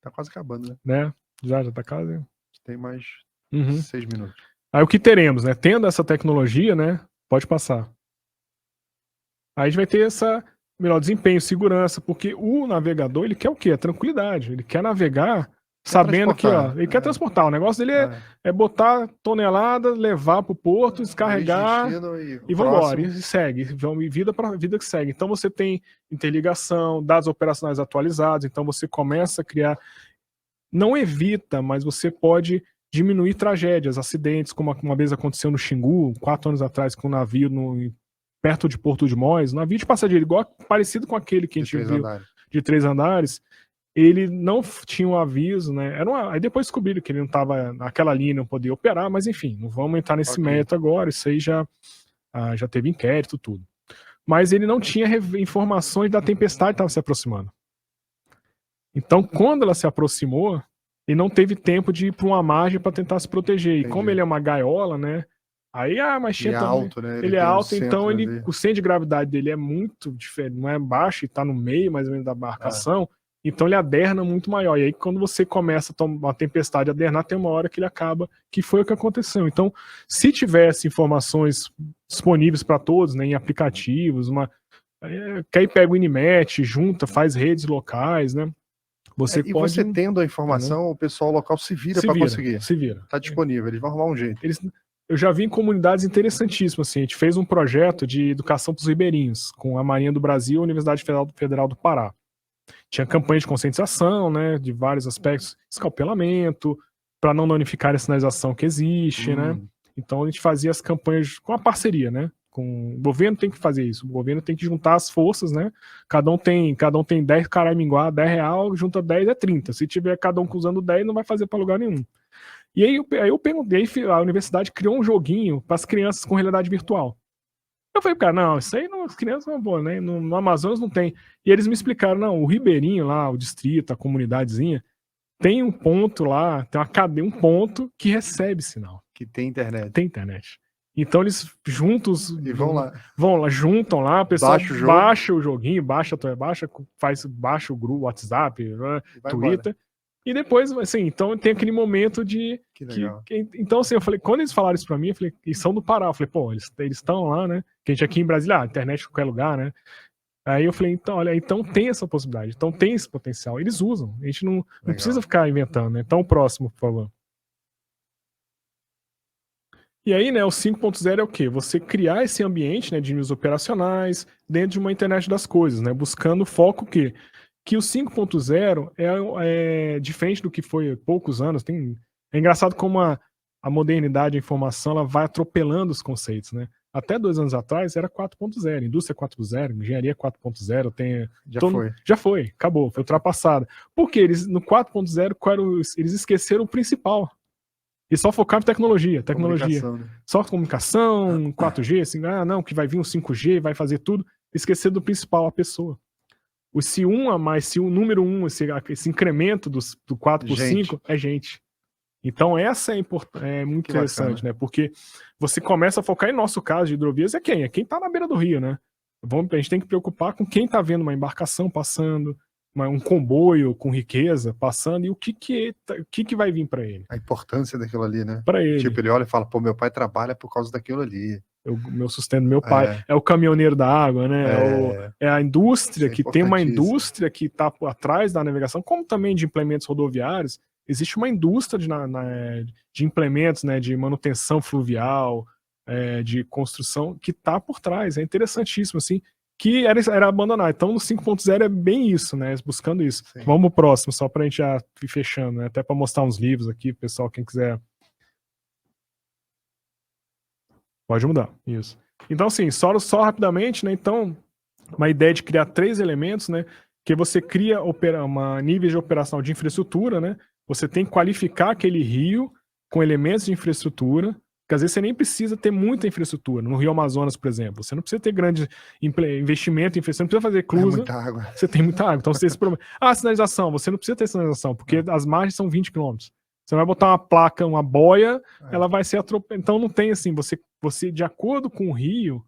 Tá quase acabando, né? Já tá quase. Tem mais 6 minutos. Aí o que teremos, né? Tendo essa tecnologia, né? Pode passar. Aí a gente vai ter melhor desempenho, segurança, porque o navegador, ele quer o quê? A tranquilidade. Ele quer navegar sabendo que, ele quer transportar. O negócio dele é botar tonelada, levar pro porto, descarregar e vambora. E segue. Vida que segue. Então você tem interligação, dados operacionais atualizados, então você começa a criar, não evita, mas você pode diminuir tragédias, acidentes, como uma vez aconteceu no Xingu, 4 anos atrás, com um navio perto de Porto de Mós, um navio de passageiro, parecido com aquele que a gente viu, de 3 andares, ele não tinha um aviso, né? Aí depois descobriram que ele não estava naquela linha, não podia operar, mas enfim, não vamos entrar nesse mérito agora, isso aí já teve inquérito, tudo. Mas ele não tinha informações da tempestade que estava se aproximando. Então, quando ela se aproximou, ele não teve tempo de ir para uma margem para tentar se proteger. E como ele é uma gaiola, né? Aí, mas tinha também. Alto, né? Ele é alto, então o centro de gravidade dele é muito diferente, não é baixo, e tá no meio mais ou menos da embarcação, então ele aderna muito maior. E aí, quando você começa a tomar uma tempestade adernar, tem uma hora que ele acaba, que foi o que aconteceu. Então, se tivesse informações disponíveis para todos, né, em aplicativos, que aí pega o Inimet, junta, faz redes locais, né? Você pode. Você tendo a informação, o pessoal local se vira para conseguir. Se vira. Tá disponível, eles vão arrumar um jeito. Eu já vi em comunidades interessantíssimas, assim, a gente fez um projeto de educação para os ribeirinhos, com a Marinha do Brasil e a Universidade Federal do Pará. Tinha campanha de conscientização, né, de vários aspectos, escalpelamento, para não danificar a sinalização que existe, né? Então a gente fazia as campanhas com a parceria, né, O governo tem que fazer isso, o governo tem que juntar as forças, né? Cada um tem 10 caraminguá, 10 real, junta 10 é 30. Se tiver cada um usando 10, não vai fazer para lugar nenhum. E aí eu perguntei, a universidade criou um joguinho para as crianças com realidade virtual. Eu falei, cara, não, isso aí as crianças não vão, né? No Amazonas não tem. E eles me explicaram, não, o Ribeirinho lá, o distrito, a comunidadezinha, tem um ponto lá, tem uma cadeia, um ponto que recebe sinal. Que tem internet. Tem internet. Então eles juntos e vão lá, juntam lá, o pessoal baixa o joguinho, baixa o grupo, WhatsApp, Twitter. Embora. E depois, assim, então tem aquele momento de... Que legal. Então, assim, eu falei, quando eles falaram isso pra mim, eu falei, eles são do Pará. Eu falei, pô, eles estão lá, né? Que a gente aqui em Brasília, internet em qualquer lugar, né? Aí eu falei, então, olha, então tem essa possibilidade, então tem esse potencial. Eles usam, a gente não precisa ficar inventando, né? Então o próximo, por favor. E aí, né, o 5.0 é o quê? Você criar esse ambiente, né, de níveis operacionais dentro de uma internet das coisas, né? Buscando foco o quê? Que o 5.0 é diferente do que foi há poucos anos. É engraçado como a modernidade, a informação, ela vai atropelando os conceitos, né? Até 2 anos atrás era 4.0, indústria 4.0, engenharia 4.0, já foi, acabou, foi ultrapassada. Porque eles, no 4.0, eles esqueceram o principal. E só focaram em tecnologia. Né? Só comunicação, 4G, assim, não, que vai vir um 5G, vai fazer tudo. Esqueceram do principal, a pessoa. Se o número 1, esse incremento do 4 por 5 é gente. Então essa é muito interessante, né? Porque você começa a focar, em nosso caso de hidrovias, é quem? É quem está na beira do rio, né? A gente tem que preocupar com quem está vendo uma embarcação passando, um comboio com riqueza passando, e o que vai vir para ele. A importância daquilo ali, né? Para ele. Tipo, ele olha e fala, pô, meu pai trabalha por causa daquilo ali. Meu sustento do meu pai. É o caminhoneiro da água, né? É a indústria, que tem uma indústria que está atrás da navegação, como também de implementos rodoviários. Existe uma indústria de implementos, né, de manutenção fluvial, de construção, que está por trás. É interessantíssimo, assim, que era abandonado. Então, no 5.0 é bem isso, né, buscando isso. Sim. Vamos pro próximo, só para a gente já ir fechando, né, até para mostrar uns livros aqui, pessoal, quem quiser. Pode mudar, isso. Então, assim, só rapidamente, né, então, uma ideia de criar 3 elementos, né, que você cria níveis de operação de infraestrutura, né. Você tem que qualificar aquele rio com elementos de infraestrutura, porque às vezes você nem precisa ter muita infraestrutura. No Rio Amazonas, por exemplo, você não precisa ter grande investimento em infraestrutura, você não precisa fazer clusa. Muita água. Você tem muita água, então você tem esse problema. Sinalização, você não precisa ter sinalização, porque as margens são 20 km. Você vai botar uma placa, uma boia, ela vai ser atropelada. Então não tem assim, você de acordo com o rio,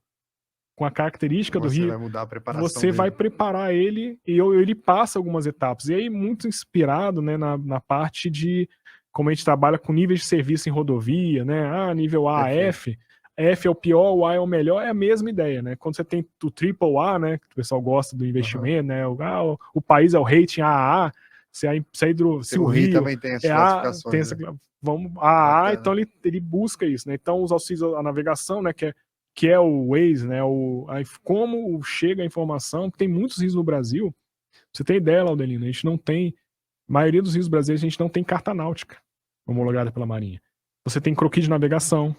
com a característica do rio, vai mudar a preparação você vai preparar ele e ele passa algumas etapas. E aí, muito inspirado, né, na parte de como a gente trabalha com níveis de serviço em rodovia, né? Nível A, F. F é o pior, o A é o melhor, é a mesma ideia, né? Quando você tem o triple A, né, que o pessoal gosta do investimento, né? O país é o rating AAA, se o Rio também tem as classificações. AA, então ele busca isso, né? Então, os auxílios à navegação, né, que é o Waze, né? Como chega a informação, tem muitos rios no Brasil. Você tem ideia, Laudelino? A gente não tem. A maioria dos rios brasileiros a gente não tem carta náutica homologada pela Marinha. Você tem croquis de navegação,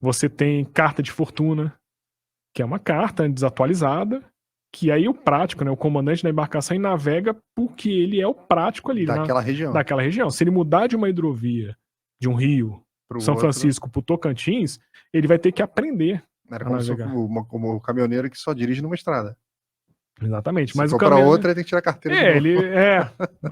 você tem carta de fortuna, que é uma carta desatualizada, que aí o prático, né? O comandante da embarcação navega porque ele é o prático ali. Daquela região. Se ele mudar de uma hidrovia, de um rio, São Francisco para o Tocantins, ele vai ter que aprender. Era como o caminhoneiro que só dirige numa estrada. Exatamente. Se for para outra, ele tem que tirar a carteira.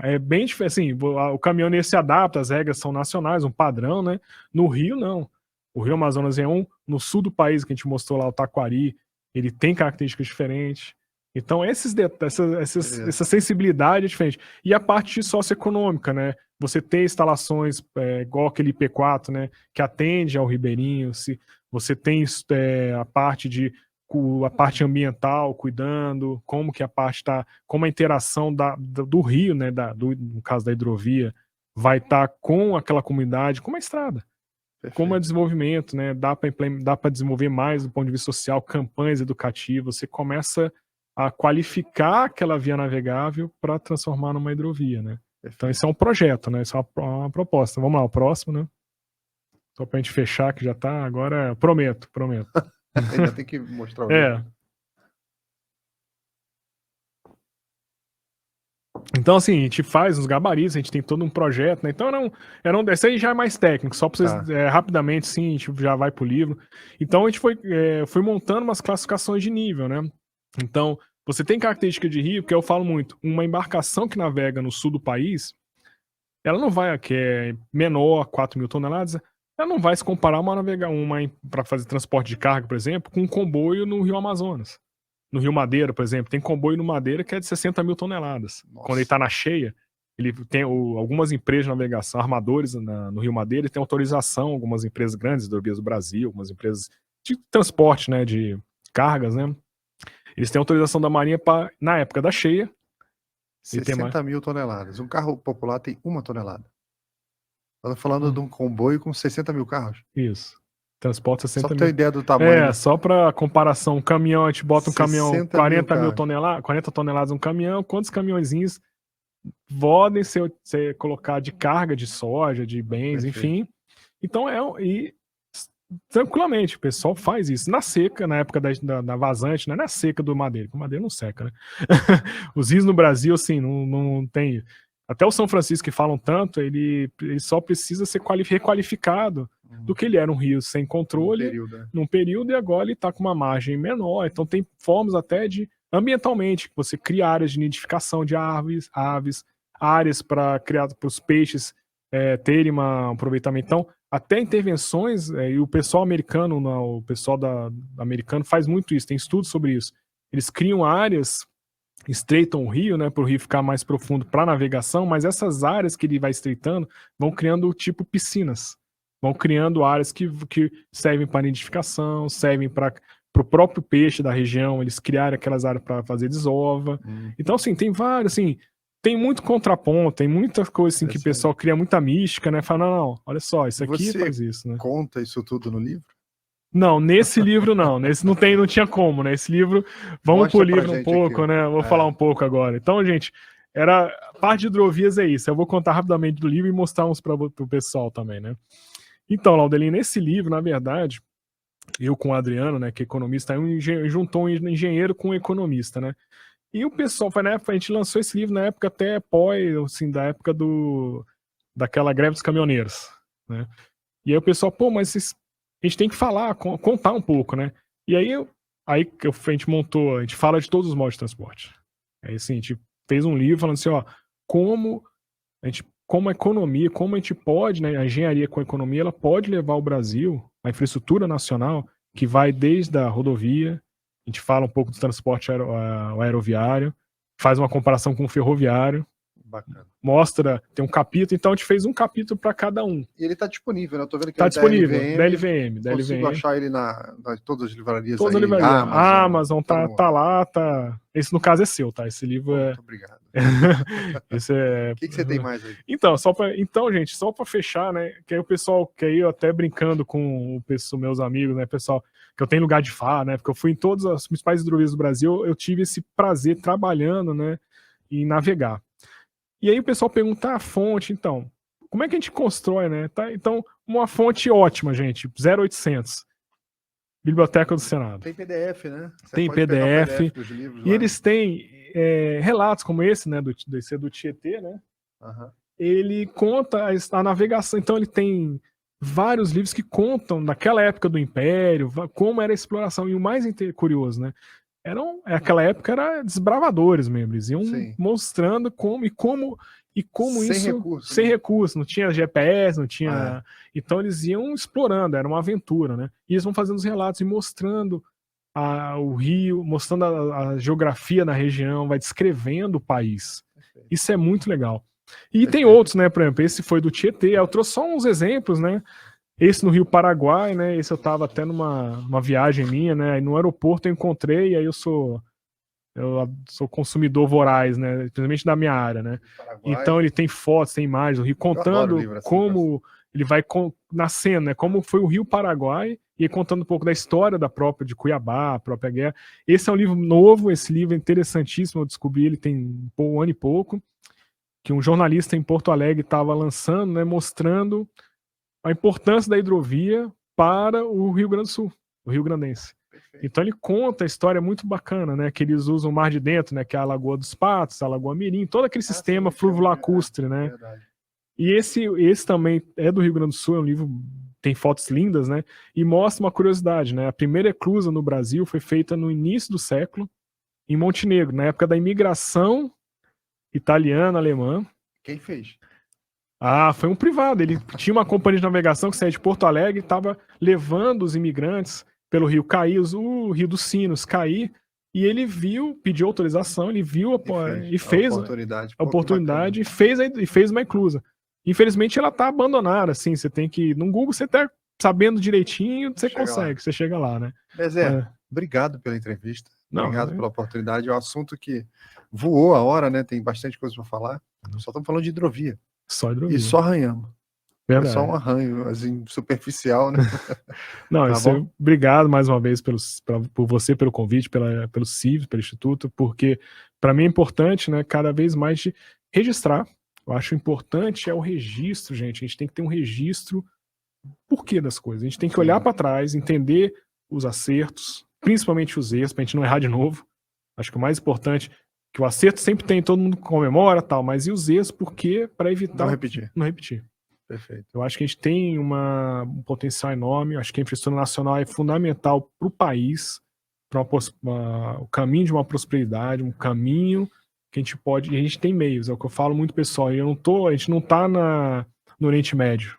É bem diferente. Assim, o caminhoneiro se adapta, as regras são nacionais, um padrão, né? No Rio, não. O Rio Amazonas é no sul do país, que a gente mostrou lá, o Taquari, ele tem características diferentes. Então, essa sensibilidade é diferente. E a parte socioeconômica, né? Você tem instalações igual aquele IP4, né? Que atende ao ribeirinho. Você tem a parte ambiental, cuidando, como que a parte como a interação do rio, né? No caso da hidrovia, vai estar com aquela comunidade, como a estrada. Perfeito. Como é desenvolvimento, né? Dá para desenvolver mais do ponto de vista social, campanhas educativas. Você começa a qualificar aquela via navegável para transformar numa hidrovia, né? Perfeito. Então esse é um projeto, né? Isso é uma proposta. Vamos lá, o próximo, né? Só para a gente fechar, que já está agora. Prometo. Ainda tem que mostrar o livro. Então, assim, a gente faz os gabaritos, a gente tem todo um projeto, né? Então, esse aí já é mais técnico, só para vocês, rapidamente, sim, a gente já vai pro livro. Então, a gente foi montando umas classificações de nível, né? Então, você tem característica de rio, que eu falo muito, uma embarcação que navega no sul do país, ela não vai, que é menor, 4.000 toneladas, ela não vai se comparar uma para fazer transporte de carga, por exemplo, com um comboio no Rio Amazonas. No Rio Madeira, por exemplo, tem comboio no Madeira que é de 60.000 toneladas. Nossa. Quando ele está na cheia, ele tem algumas empresas de navegação, armadores no Rio Madeira, tem autorização, algumas empresas grandes, Hidrovias do Brasil, algumas empresas de transporte, né, de cargas, né? Eles têm autorização da Marinha para, na época da cheia... 60.000 toneladas. Um carro popular tem 1 tonelada. Estamos falando de um comboio com 60.000 carros. Isso. Transporta 60 mil. Só para ter ideia do tamanho. Só para comparação, um caminhão, a gente bota um caminhão 40 toneladas um caminhão, quantos caminhõezinhos podem ser colocados de carga, de soja, de bens, enfim. Então tranquilamente, o pessoal faz isso. Na seca, na época da vazante, não é na seca do Madeira, porque o Madeira não seca, né? Os rios no Brasil, assim, não tem... Até o São Francisco, que falam tanto, ele só precisa ser requalificado do que ele era um rio sem controle num período, e agora ele está com uma margem menor. Então tem formas até de, ambientalmente, que você cria áreas de nidificação de aves, áreas para criar para os peixes terem um aproveitamento. Então, até intervenções, e o pessoal americano, o pessoal americano faz muito isso, tem estudos sobre isso. Eles criam áreas, estreitam o rio, né, para o rio ficar mais profundo para navegação, mas essas áreas que ele vai estreitando vão criando tipo piscinas, vão criando áreas que servem para nidificação, servem para o próprio peixe da região, eles criaram aquelas áreas para fazer desova. Então, assim, tem vários, assim, tem muito contraponto, tem muita coisa assim que o pessoal cria muita mística, né, fala, não, olha só, isso aqui faz isso, né? Conta isso tudo no livro? Não, nesse livro não. Nesse não tinha como, né? Esse livro, vamos pro livro um pouco, né? Vou falar um pouco agora. Então, gente, a parte de hidrovias é isso. Eu vou contar rapidamente do livro e mostrar uns pro pessoal também, né? Então, Laudelino, nesse livro, na verdade, eu com o Adriano, né, que é economista, juntou um engenheiro com um economista, né? E o pessoal, foi na época, a gente lançou esse livro na época até assim, da época daquela greve dos caminhoneiros, né? E aí o pessoal, mas a gente tem que falar, contar um pouco, né? E aí a gente montou, a gente fala de todos os modos de transporte. Aí assim, a gente fez um livro falando assim, como a economia, como a gente pode, né, a engenharia com a economia, ela pode levar o Brasil, a infraestrutura nacional, que vai desde a rodovia, a gente fala um pouco do transporte aeroviário, faz uma comparação com o ferroviário, Bacana. Mostra, tem um capítulo, então a gente fez um capítulo para cada um. E ele está disponível, né? Eu tô vendo que tá disponível, da LVM. Consigo achar ele na todas as livrarias. Todas as livrarias. Amazon tá lá, tá. Esse no caso é seu, tá? Esse livro Muito obrigado. Esse é... O que você tem mais aí? Então, gente, só para fechar, né? Que aí o pessoal, que aí eu até brincando com meus amigos, né, pessoal, que eu tenho lugar de fala, né? Porque eu fui em todas as principais hidrovias do Brasil, eu tive esse prazer trabalhando, né? E navegar. E aí o pessoal pergunta a fonte, então, como é que a gente constrói, né? Tá? Então, uma fonte ótima, gente, 0800. Biblioteca do Senado. Tem PDF, né? Tem PDF. Dos livros e lá. Eles têm relatos como esse, né? Do Tietê, né? Uhum. Ele conta a navegação. Então, ele tem vários livros que contam daquela época do Império, como era a exploração. E o mais curioso, né? Aquela época era desbravadores mesmo, eles iam mostrando como sem recurso, não tinha GPS, não tinha, então eles iam explorando, era uma aventura, né? E eles vão fazendo os relatos e mostrando o rio, mostrando a geografia da região, vai descrevendo o país. Isso é muito legal. E tem outros, né? Por exemplo, esse foi do Tietê, eu trouxe só uns exemplos, né? Esse no Rio Paraguai, né? Esse eu tava até numa viagem minha, né? Aí no aeroporto eu encontrei, aí eu sou consumidor voraz, né? Principalmente da minha área, né? Então ele tem fotos, tem imagens do Rio, contando como ele vai nascendo, né? Como foi o Rio Paraguai, e contando um pouco da história de Cuiabá, a própria guerra. Esse é um livro novo, esse livro é interessantíssimo, eu descobri ele tem um ano e pouco, que um jornalista em Porto Alegre estava lançando, né? Mostrando a importância da hidrovia para o Rio Grande do Sul, o Rio Grandense. Perfeito. Então ele conta a história muito bacana, né? Que eles usam o Mar de Dentro, né? Que é a Lagoa dos Patos, a Lagoa Mirim, todo aquele sistema fluvio-lacustre, né? Verdade. E esse também é do Rio Grande do Sul, é um livro, tem fotos lindas, né? E mostra uma curiosidade, né? A primeira eclusa no Brasil foi feita no início do século, em Montenegro, na época da imigração italiana, alemã. Quem fez? Foi um privado. Ele tinha uma companhia de navegação que saía de Porto Alegre e estava levando os imigrantes pelo rio Caí, o Rio dos Sinos, Caí, e ele viu, pediu autorização, ele viu e fez a oportunidade e fez uma eclusa. Infelizmente ela está abandonada, assim, você tem que, no Google você tá sabendo direitinho, você consegue, você chega lá, né? Obrigado pela entrevista, obrigado pela oportunidade, é um assunto que voou a hora, né, tem bastante coisa para falar, só estamos falando de hidrovia. Só hidrovia. E só arranhamos. Verdade. É só um arranho, assim, superficial, né? Não, obrigado mais uma vez por você, pelo convite, pelo CIV, pelo Instituto, porque para mim é importante, né, cada vez mais de registrar. Eu acho importante o registro, gente. A gente tem que ter um registro porquê das coisas. A gente tem que olhar para trás, entender os acertos, principalmente os erros, para a gente não errar de novo. Acho que o mais importante que o acerto sempre tem, todo mundo comemora, tal, mas e os erros, porque para evitar não repetir. Perfeito. Eu acho que a gente tem um potencial enorme. Eu acho que a infraestrutura nacional é fundamental para o país, para o caminho de uma prosperidade, um caminho que a gente tem meios, é o que eu falo muito, pessoal, a gente não está no Oriente Médio,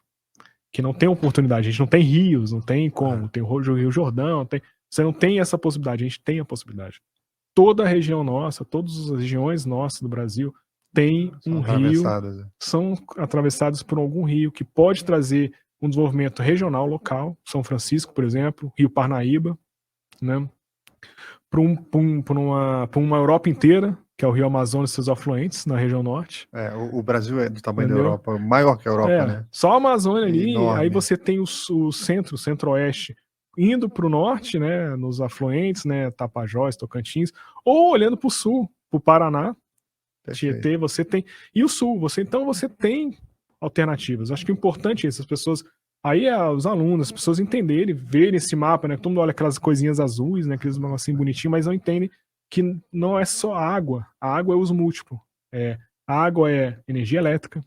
que não tem oportunidade, a gente não tem rios, não tem como, tem o Rio Jordão, você não tem essa possibilidade, a gente tem a possibilidade. Toda a região nossa, todas as regiões nossas do Brasil tem um rio, são atravessados por algum rio que pode trazer um desenvolvimento regional, local, São Francisco, por exemplo, Rio Parnaíba, né? Para uma Europa inteira, que é o Rio Amazonas e seus afluentes, na região norte. O Brasil é do tamanho da Europa, maior que a Europa, né? Só a Amazônia ali, enorme. Aí você tem o centro-oeste, indo para o norte, né, nos afluentes, né, Tapajós, Tocantins, ou olhando para o sul, para o Paraná, Tietê, você tem... E o sul, você tem alternativas. Acho que o importante é isso, as pessoas... Aí os alunos, as pessoas entenderem, verem esse mapa, né? Todo mundo olha aquelas coisinhas azuis, né? Aqueles assim bonitinhos, mas não entendem que não é só água. A água é uso múltiplo. A água é energia elétrica,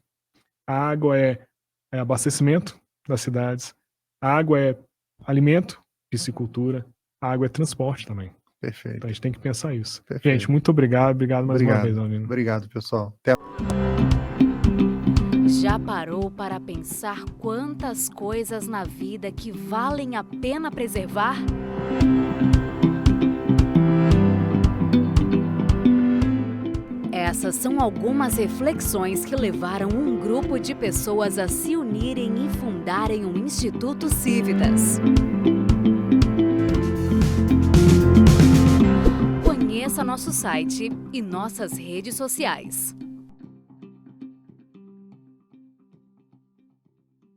a água é abastecimento das cidades, a água é alimento, piscicultura, a água é transporte também. Perfeito. Então a gente tem que pensar isso. Perfeito. Gente, muito obrigado mais uma vez, Alvino. Obrigado, pessoal. Até a... Já parou para pensar quantas coisas na vida que valem a pena preservar? Essas são algumas reflexões que levaram um grupo de pessoas a se unirem e fundarem um Instituto Cívitas. Conheça nosso site e nossas redes sociais.